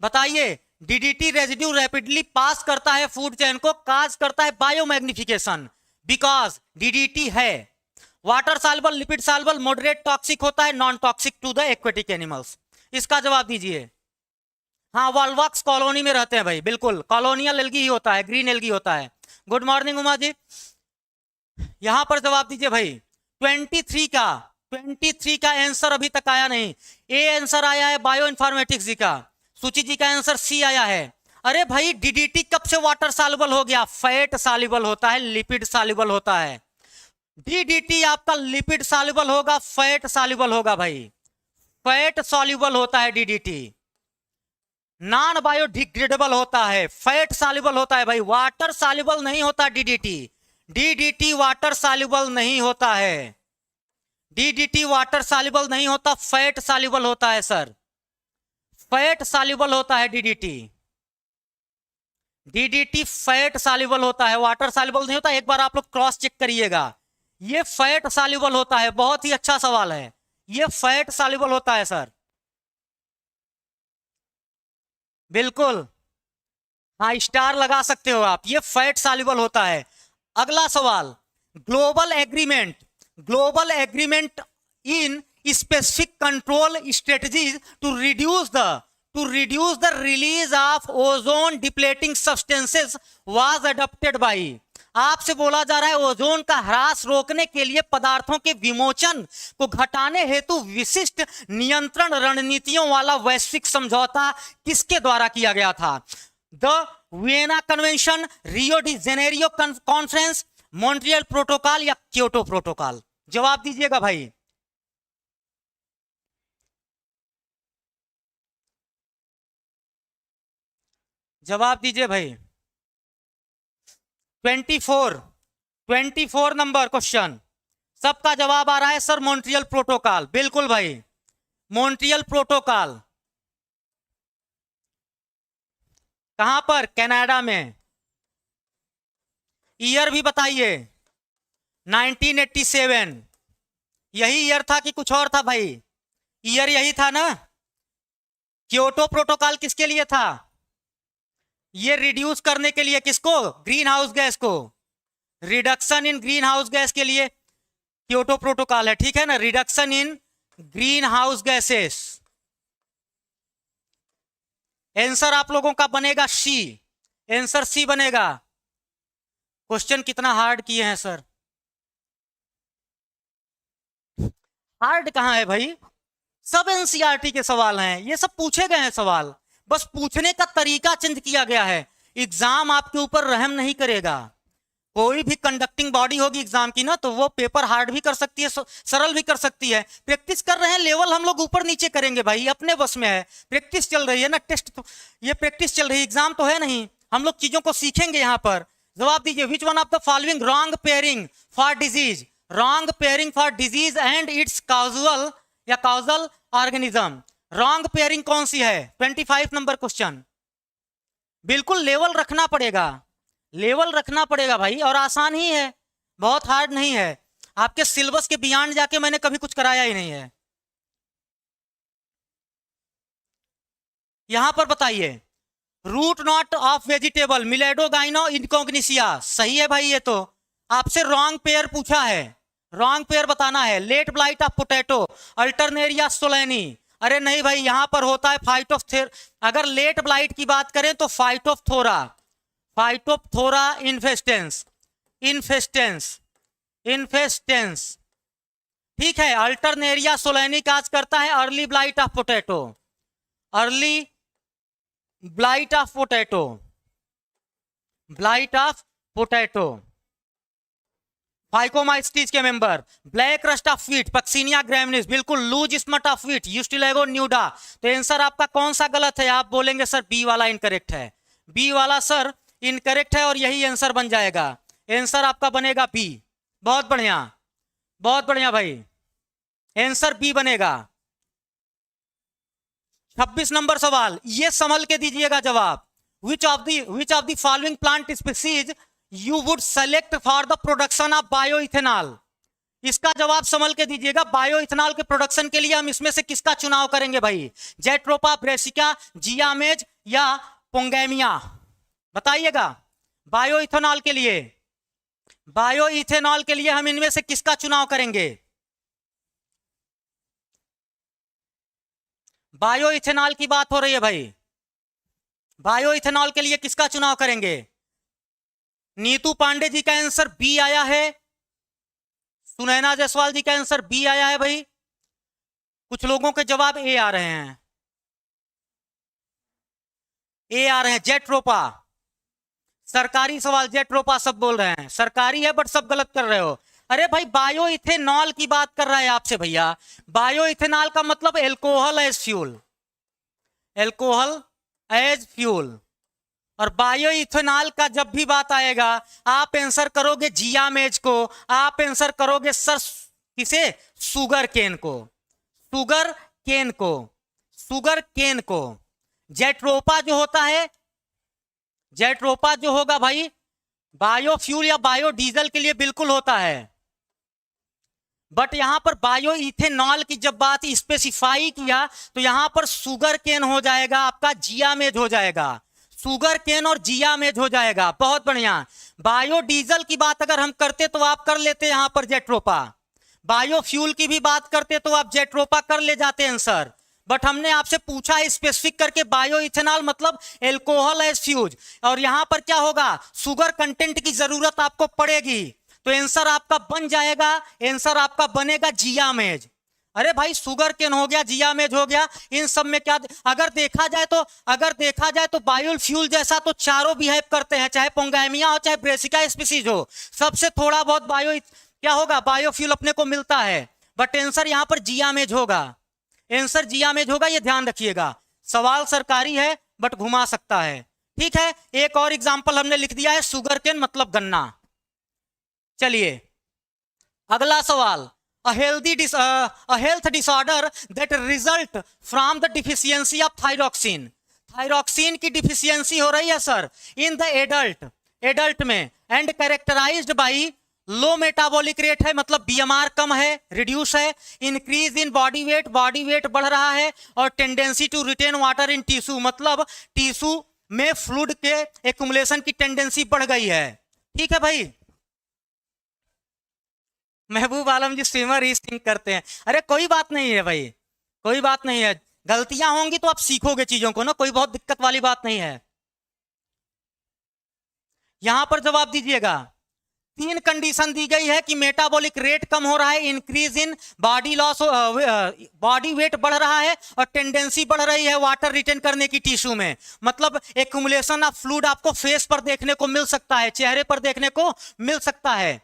बताइए, डीडीटी रेजिड्यू रैपिडली पास करता है फूड चेन को, काज करता है बायोमैग्निफिकेशन बिकॉज डीडीटी है water soluble, lipid soluble, moderate toxic होता है, non toxic to the aquatic animals. इसका जवाब दीजिए। हाँ, वॉल्वॉक्स कॉलोनी में रहते हैं भाई, बिल्कुल कॉलोनियल एल्गी ही होता है, ग्रीन एल्गी होता है। Good morning Uma ji. यहां पर जवाब दीजिए भाई। 23 का आंसर अभी तक आया नहीं। ए आंसर आया है बायो इन्फॉर्मेटिक्स जी का, सूची जी का आंसर सी आया है। अरे भाई डीडीटी कब से वाटर सॉल्युबल हो गया? फैट सॉल्युबल होता है, लिपिड सॉल्युबल होता है। डीडीटी आपका लिपिड सॉल्युबल होगा, फैट सॉल्युबल होगा भाई, फैट सॉल्युबल होता है डीडीटी, नॉन बायोडिग्रेडेबल होता है, फैट सॉल्युबल होता है भाई, वाटर सॉल्युबल नहीं होता डीडीटी। डीडीटी वाटर सॉल्युबल नहीं होता है, डीडीटी वाटर सॉल्युबल नहीं होता, फैट सॉल्युबल होता है सर, फैट सॉल्युबल होता है डीडीटी। डीडीटी फैट सॉल्युबल होता है, वाटर सॉल्युबल नहीं होता। एक बार आप लोग क्रॉस चेक करिएगा, ये फैट सॉल्युबल होता है। बहुत ही अच्छा सवाल है, ये फैट सॉल्युबल होता है सर, बिल्कुल। हाँ, स्टार लगा सकते हो आप, ये फैट सॉल्युबल होता है। अगला सवाल, global agreement, global agreement in specific control strategies to reduce the release of ozone depleting substances was adopted by. आपसे बोला जा रहा है ओजोन का ह्रास रोकने के लिए पदार्थों के विमोचन को घटाने हेतु विशिष्ट नियंत्रण रणनीतियों वाला वैश्विक समझौता किसके द्वारा किया गया था? The Vienna convention, Rio de Janeiro conference, Montreal protocol या क्योटो प्रोटोकॉल? जवाब दीजिएगा भाई। जवाब दीजिए भाई। 24 नंबर क्वेश्चन, सबका जवाब आ रहा है सर मॉन्ट्रियल प्रोटोकॉल। बिल्कुल भाई, मॉन्ट्रियल प्रोटोकॉल कहां पर? कनाडा में। ईयर भी बताइए। 1987। यही ईयर था कि कुछ और था भाई? ईयर यही था ना। क्योटो प्रोटोकॉल किसके लिए था? ये रिड्यूस करने के लिए, किसको? ग्रीन हाउस गैस को, reduction in green house gas के लिए क्योटो प्रोटोकॉल है, ठीक है ना, reduction in green house gases. Answer आप लोगों का बनेगा सी, आंसर सी बनेगा। क्वेश्चन कितना हार्ड किए हैं सर? हार्ड कहां है भाई, सब एनसीईआरटी के सवाल हैं, ये सब पूछे गए हैं सवाल, बस पूछने का तरीका चेंज किया गया है। एग्जाम आपके ऊपर रहम नहीं करेगा। कोई भी कंडक्टिंग बॉडी होगी एग्जाम की ना, तो वो पेपर हार्ड भी कर सकती है, सरल भी कर सकती है। प्रैक्टिस कर रहे हैं, लेवल हम लोग ऊपर नीचे करेंगे भाई, अपने बस में है। प्रैक्टिस चल रही है ना, टेस्ट तो ये प्रैक्टिस चल रही है, एग्जाम तो है नहीं। हम लोग चीजों को सीखेंगे यहाँ पर। जवाब दीजिए, which one of the following wrong pairing for disease, wrong pairing for disease and its causal या काउजल ऑर्गेनिज्म। रॉन्ग पेयरिंग कौन सी है? 25 नंबर क्वेश्चन। बिल्कुल लेवल रखना पड़ेगा, लेवल रखना पड़ेगा भाई, और आसान ही है, बहुत हार्ड नहीं है। आपके सिलेबस के बियॉन्ड जाके मैंने कभी कुछ कराया ही नहीं है। यहां पर बताइए, रूट नॉट ऑफ वेजिटेबल मिलेडोगाइनो इनकॉग्निसिया, सही है भाई। ये तो आपसे रॉन्ग पेयर पूछा है, रॉन्ग पेयर बताना है। Late blight of potato Alternaria solani, अरे नहीं भाई, यहां पर होता है फाइटोफ्थोरा। अगर लेट ब्लाइट की बात करें तो Phytophthora, Phytophthora infestans, infestans, infestans, ठीक है। अल्टरनेरिया सोलेनी काज करता है early blight of potato, early blight of potato, blight of potato. Phycomycetes के member, black rust of wheat Puccinia graminis, बिल्कुल loose smut of wheat Ustilago nuda. तो answer आपका कौन सा गलत है? आप बोलेंगे सर बी वाला इनकरेक्ट है, बी वाला सर इनकरेक्ट है, और यही आंसर बन जाएगा। आंसर आपका बनेगा बी। बहुत बढ़िया, बहुत बढ़िया भाई, आंसर बी बनेगा। 26 नंबर सवाल, ये संभल के दीजिएगा जवाब। Which of the following plant species you would select for the production of bioethanol. इसका जवाब संभल के दीजिएगा। बायोइथेनॉल के प्रोडक्शन के लिए हम इसमें से किसका चुनाव करेंगे भाई? जेट्रोपा, ब्रेसिका, जियामेज या पोंगेमिया? बताइएगा। बायोइथेनॉल के लिए, बायोइथेनॉल के लिए हम इनमें से किसका चुनाव करेंगे? बायोइथेनॉल की बात हो रही है भाई, बायोइथेनॉल के लिए किसका चुनाव करेंगे? नीतू पांडे जी का आंसर बी आया है, सुनैना जायसवाल जी का आंसर बी आया है भाई। कुछ लोगों के जवाब ए आ रहे हैं, ए आ रहे हैं। जेट्रोपा, सरकारी सवाल, जेट्रोपा सब बोल रहे हैं, सरकारी है बट सब गलत कर रहे हो। अरे भाई बायोइथेनॉल की बात कर रहा है आपसे भैया। बायोइथेनॉल का मतलब alcohol as fuel, alcohol as fuel. और बायोइथेनॉल का जब भी बात आएगा आप आंसर करोगे जियामेज को, आप आंसर करोगे सर किसे? सुगर केन को, सुगर केन को, सुगर केन को। जेट्रोपा जो होता है, जेट्रोपा जो होगा भाई बायोफ्यूल या बायोडीजल के लिए बिल्कुल होता है, बट यहां पर बायोइथेनॉल की जब बात स्पेसिफाई किया तो यहां पर सुगर केन हो जाएगा, आपका जियामेज हो जाएगा, सुगर केन और जियामेज हो जाएगा। बहुत बढ़िया। बायोडीजल की बात अगर हम करते तो आप कर लेते यहां पर जेट्रोपा, बायोफ्यूल की भी बात करते तो आप जेट्रोपा कर ले जाते आंसर, बट हमने आपसे पूछा स्पेसिफिक करके बायोइथेनॉल मतलब एल्कोहल एज फ्यूज, और यहां पर क्या होगा? शुगर कंटेंट की जरूरत आपको पड़ेगी, तो आंसर आपका बन जाएगा, आंसर आपका बनेगा जियामेज। अरे भाई शुगर केन हो गया, जियामेज हो गया, इन सब में क्या अगर देखा जाए तो बायोफ्यूल जैसा तो चारों बिहेव करते हैं, चाहे पोंगेमिया हो चाहे ब्रेसिका स्पीसीज हो, सबसे थोड़ा बहुत बायो क्या होगा? बायोफ्यूल अपने को मिलता है, बट आंसर यहां पर जियामेज होगा, आंसर जियामेज होगा, ये ध्यान रखिएगा। सवाल सरकारी है बट घुमा सकता है, ठीक है। एक और एग्जांपल हमने लिख दिया है, शुगर केन मतलब गन्ना। चलिए अगला सवाल, a health disorder that result from the deficiency of thyroxine, thyroxine की डिफिशियंसी हो रही है सर इन द एडल्ट में, and characterised by low metabolic rate है, मतलब बीएमआर कम है, रिड्यूस है, इंक्रीज इन बॉडी वेट बढ़ रहा है, और tendency to retain water in tissue, मतलब टिश्यू में फ्लूइड के एक्युमुलेशन की टेंडेंसी बढ़ गई है। ठीक है भाई। महबूब आलम जी स्विमर ही सिंक करते हैं। अरे कोई बात नहीं है भाई, कोई बात नहीं है, गलतियां होंगी तो आप सीखोगे चीजों को ना, कोई बहुत दिक्कत वाली बात नहीं है। यहां पर जवाब दीजिएगा, तीन कंडीशन दी गई है कि मेटाबॉलिक रेट कम हो रहा है, increase in body loss, body weight बढ़ रहा है और टेंडेंसी बढ़ रही है वाटर रिटेन करने की टिश्यू में। मतलब एक्यूमुलेशन ऑफ फ्लूइड आपको फेस पर देखने को मिल सकता है, चेहरे पर देखने को मिल सकता है।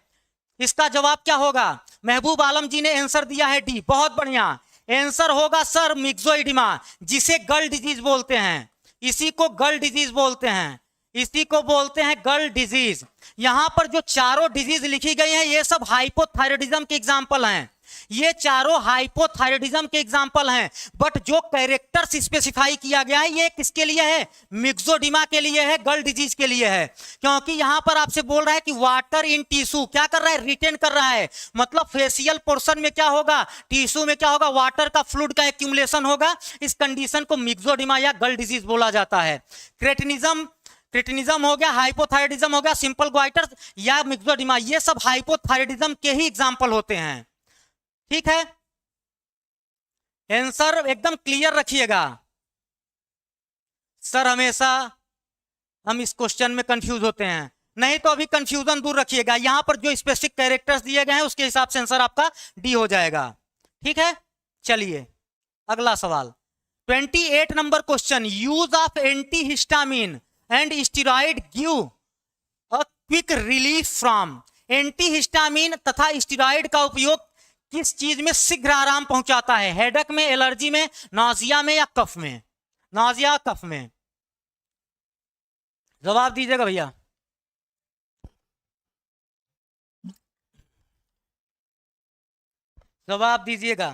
इसका जवाब क्या होगा? महबूब आलम जी ने आंसर दिया है डी। बहुत बढ़िया, आंसर होगा सर मिक्सोइडिमा, जिसे गल डिजीज बोलते हैं। इसी को गल डिजीज बोलते हैं, इसी को बोलते हैं गल डिजीज। यहां पर जो चारों डिजीज लिखी गई हैं ये सब हाइपोथायराइडिज्म के एग्जांपल हैं, ये चारों हाइपोथायराइडिज्म के एग्जांपल हैं। बट जो कैरेक्टर्स स्पेसिफाई किया गया है ये किसके लिए है? मिक्सोडिमा के लिए है, गल डिजीज के लिए है। क्योंकि यहां पर आपसे बोल रहा है कि वाटर इन टिश्यू क्या कर रहा है? रिटेन कर रहा है। मतलब फेशियल पोर्शन में क्या होगा? टिश्यू में क्या होगा? वाटर का फ्लूइड का एक्यूमुलेशन होगा। इस कंडीशन को मिक्सोडिमा या गल डिजीज बोला जाता है। क्रेटिनिज्म हो गया, हाइपोथायराइडिज्म हो गया, सिंपल ग्वाइटर या मिक्सोडिमा, ये सब हाइपोथायराइडिज्म के ही एग्जांपल होते हैं। ठीक है, आंसर एकदम क्लियर रखिएगा। सर हमेशा हम इस क्वेश्चन में कंफ्यूज होते हैं, नहीं तो अभी कंफ्यूजन दूर रखिएगा। यहां पर जो स्पेसिफिक कैरेक्टर्स दिए गए हैं उसके हिसाब से आंसर आपका डी हो जाएगा। ठीक है, चलिए अगला सवाल 28 number question. Use of antihistamine and steroid give a quick relief from. Antihistamine तथा स्टेरॉइड का उपयोग किस चीज में शीघ्र आराम पहुंचाता है? हेडेक में, एलर्जी में, नाजिया में या कफ में? नाजिया, कफ में। जवाब दीजिएगा भैया। जवाब दीजिएगा।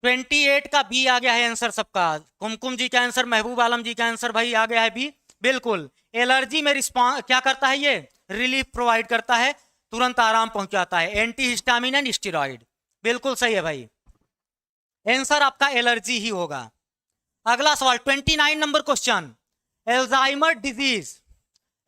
ट्वेंटी 28 का बी आ गया है आंसर सबका। कुमकुम जी का आंसर, महबूब आलम जी का आंसर भाई आ गया है बी। बिल्कुल, एलर्जी में रिस्पॉन्स क्या करता है? ये रिलीफ प्रोवाइड करता है, तुरंत आराम पहुंचाता है। एंटीहिस्टामिन एंड स्टेरॉइड, बिल्कुल सही है भाई। आंसर आपका एलर्जी ही होगा। अगला सवाल 29 number question. Alzheimer disease,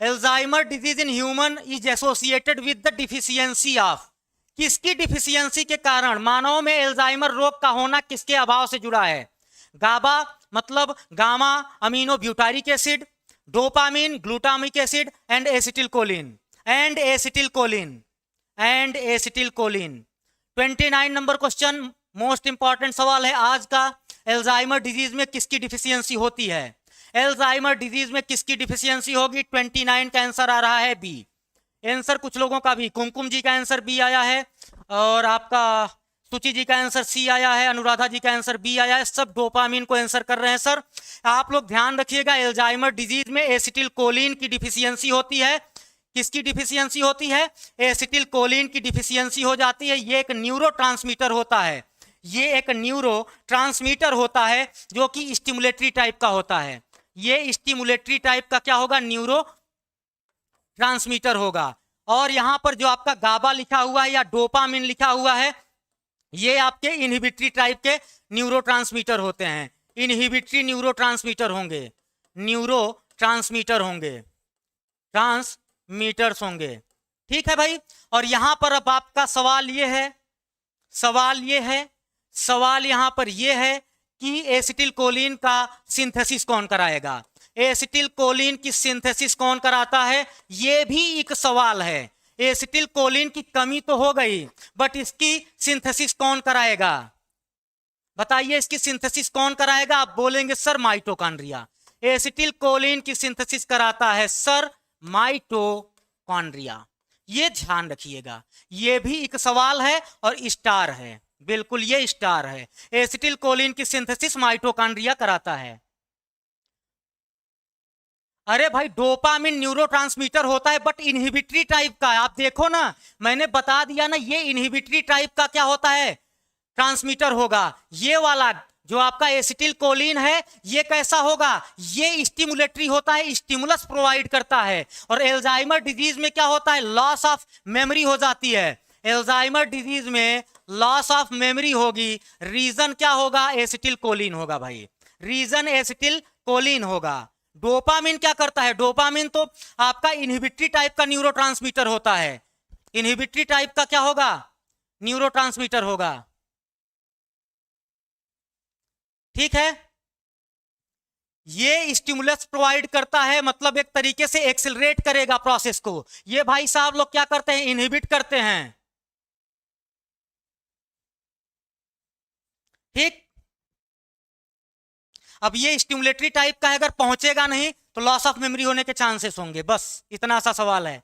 Alzheimer disease in human is associated with the deficiency of. किसकी डिफिशियंसी के कारण मानव में एल्जाइमर रोग का होना किसके अभाव से जुड़ा है? गाबा मतलब gamma amino butyric acid, dopamine, glutamic acid and acetylcholine, and acetylcholine, and acetylcholine. 29 number question most important सवाल है आज का। एल्जाइमर डिजीज में किसकी डिफिशियंसी होती है? एल्जाइमर डिजीज में किसकी डिफिशियंसी होगी? 29 का आंसर आ रहा है बी। आंसर कुछ लोगों का भी, कुमकुम जी का आंसर बी आया है और आपका सुचि जी का आंसर सी आया है, अनुराधा जी का आंसर बी आया है। सब डोपामिन को आंसर कर रहे हैं सर। आप लोग ध्यान रखिएगा, एल्जाइमर डिजीज में एसिटिलकोलिन की डिफिशियंसी होती है। किसकी डिफिशियंसी होती है? एसिटिलकोलिन की डिफिशियंसी हो जाती है। ये एक न्यूरोट्रांसमीटर होता है, ये एक न्यूरोट्रांसमीटर होता है जो कि स्टिमुलेटरी टाइप का होता है। ये स्टिमुलेटरी टाइप का क्या होगा? न्यूरो ट्रांसमीटर होगा। और यहां पर जो आपका गाबा लिखा हुआ है या डोपामिन लिखा हुआ है, ये आपके इनहिबिटरी टाइप के न्यूरोट्रांसमीटर होते हैं। इनहिबिटरी न्यूरोट्रांसमीटर होंगे, न्यूरोट्रांसमीटर होंगे, ट्रांसमीटर्स होंगे। ठीक है भाई। और यहां पर अब आपका सवाल ये है, सवाल यहां पर ये है कि एसिटिलकोलिन का सिंथेसिस कौन कराएगा? एसिटिलकोलिन की सिंथेसिस कौन कराता है? ये भी एक सवाल है। एसिटिलकोलिन की कमी तो हो गई, बट इसकी सिंथेसिस कौन कराएगा? बताइए, इसकी सिंथेसिस कौन कराएगा? आप बोलेंगे सर माइटोकॉन्ड्रिया। एसिटिलकोलिन की सिंथेसिस कराता है सर माइटोकॉन्ड्रिया। ये ध्यान रखिएगा, ये भी एक सवाल है और स्टार है। बिल्कुल ये स्टार है। एसिटिलकोलिन की सिंथेसिस माइटोकॉन्ड्रिया कराता है। अरे भाई, डोपामिन न्यूरोट्रांसमीटर होता है बट इनहिबिटरी टाइप का है। आप देखो ना, मैंने बता दिया ना, ये इनहिबिटरी टाइप का क्या होता है? ट्रांसमीटर होगा। ये वाला जो आपका एसिटिलकोलिन है ये कैसा होगा? ये स्टिमुलेटरी होता है, स्टिमुलस प्रोवाइड करता है। और एल्जाइमर डिजीज में क्या होता है? लॉस ऑफ मेमोरी हो जाती है। एल्जाइमर डिजीज में लॉस ऑफ मेमोरी होगी। रीजन क्या होगा? एसिटिलकोलिन होगा भाई, रीजन एसिटिलकोलिन होगा। डोपामिन क्या करता है? डोपामिन तो आपका इनहिबिटरी टाइप का न्यूरोट्रांसमीटर होता है। इनहिबिटरी टाइप का क्या होगा? न्यूरोट्रांसमीटर होगा। ठीक है, ये स्टिमुलस प्रोवाइड करता है, मतलब एक तरीके से एक्सिलरेट करेगा प्रोसेस को। ये भाई साहब लोग क्या करते हैं, इनहिबिट करते हैं। ठीक। अब ये स्टिमुलेटरी टाइप का है, अगर पहुंचेगा नहीं तो लॉस ऑफ मेमोरी होने के चांसेस होंगे, बस इतना सा सवाल है।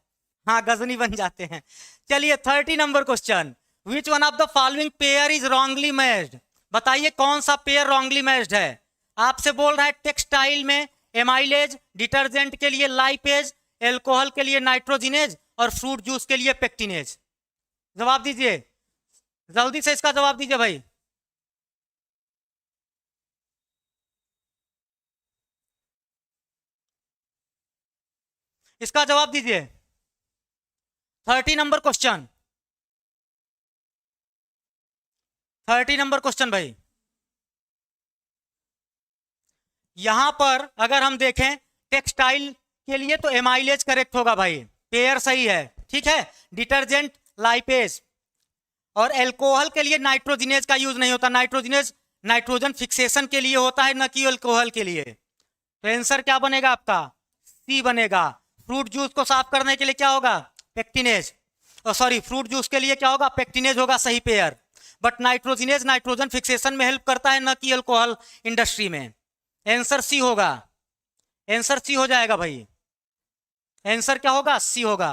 हाँ, गजनी बन जाते हैं। चलिए 30 number question, which one of the following pair is wrongly matched. बताइए कौन सा पेयर रॉन्गली मैच्ड है। आपसे बोल रहा है टेक्सटाइल में एमाइलेज, डिटर्जेंट के लिए लाइपेज, एल्कोहल के लिए नाइट्रोजिनेज और फ्रूट जूस के लिए पेक्टिनेज। जवाब दीजिए, जल्दी से इसका जवाब दीजिए भाई। इसका जवाब दीजिए। 30 नंबर क्वेश्चन, 30 नंबर क्वेश्चन भाई। यहां पर अगर हम देखें टेक्सटाइल के लिए तो एमाइलेज करेक्ट होगा भाई, पेयर सही है। ठीक है, डिटर्जेंट लाइपेज, और एल्कोहल के लिए नाइट्रोजिनेज का यूज नहीं होता। नाइट्रोजिनेज नाइट्रोजन फिक्सेशन के लिए होता है, न कि एल्कोहल के लिए। तो आंसर क्या बनेगा आपका, सी बनेगा। फ्रूट जूस को साफ करने के लिए क्या होगा, पेक्टिनेज, और सॉरी फ्रूट जूस के लिए क्या होगा, पेक्टिनेज होगा सही pair. But nitrogenase nitrogen fixation में हेल्प करता है, न कि अल्कोहल इंडस्ट्री में। आंसर सी होगा, आंसर सी हो जाएगा भाई। आंसर क्या होगा, सी होगा।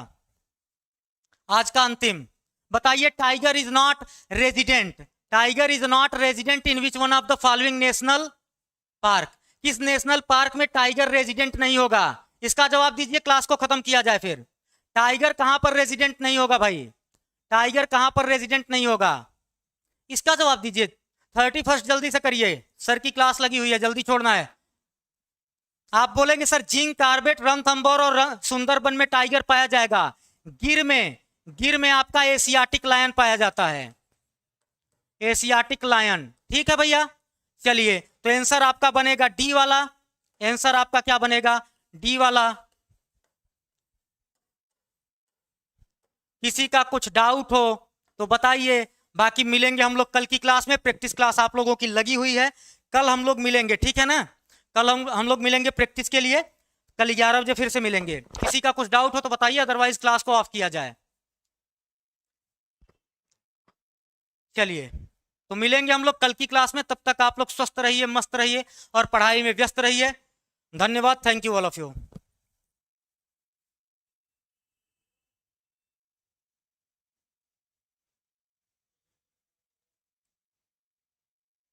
आज का अंतिम, बताइए tiger is not resident, tiger is not resident in which one of the following national park. किस नेशनल पार्क में टाइगर रेजिडेंट नहीं होगा, इसका जवाब दीजिए, क्लास को खत्म किया जाए फिर। टाइगर कहां पर रेजिडेंट नहीं होगा भाई, टाइगर कहां पर रेजिडेंट नहीं होगा, इसका जवाब दीजिए। 31 जल्दी से करिए, सर की क्लास लगी हुई है, जल्दी छोड़ना है। आप बोलेंगे सर जिंक कार्बेट, रणथंभौर और सुंदरबन में टाइगर पाया जाएगा। गिर में आपका एशियाटिक लायन पाया जाता है, एशियाटिक लायन। ठीक है भैया, चलिए तो आंसर आपका बनेगा डी वाला। आंसर आपका क्या बनेगा, डी वाला। किसी का कुछ डाउट हो तो बताइए, बाकी मिलेंगे हम लोग कल की क्लास में। प्रैक्टिस क्लास आप लोगों की लगी हुई है, कल हम लोग मिलेंगे, ठीक है ना। कल हम लोग मिलेंगे प्रैक्टिस के लिए, कल 11 बजे फिर से मिलेंगे। किसी का कुछ डाउट हो तो बताइए, अदरवाइज क्लास को ऑफ किया जाए। चलिए तो मिलेंगे हम लोग कल की क्लास में, तब तक आप लोग स्वस्थ रहिए, मस्त रहिए और पढ़ाई में व्यस्त रहिए। धन्यवाद, thank you all of you.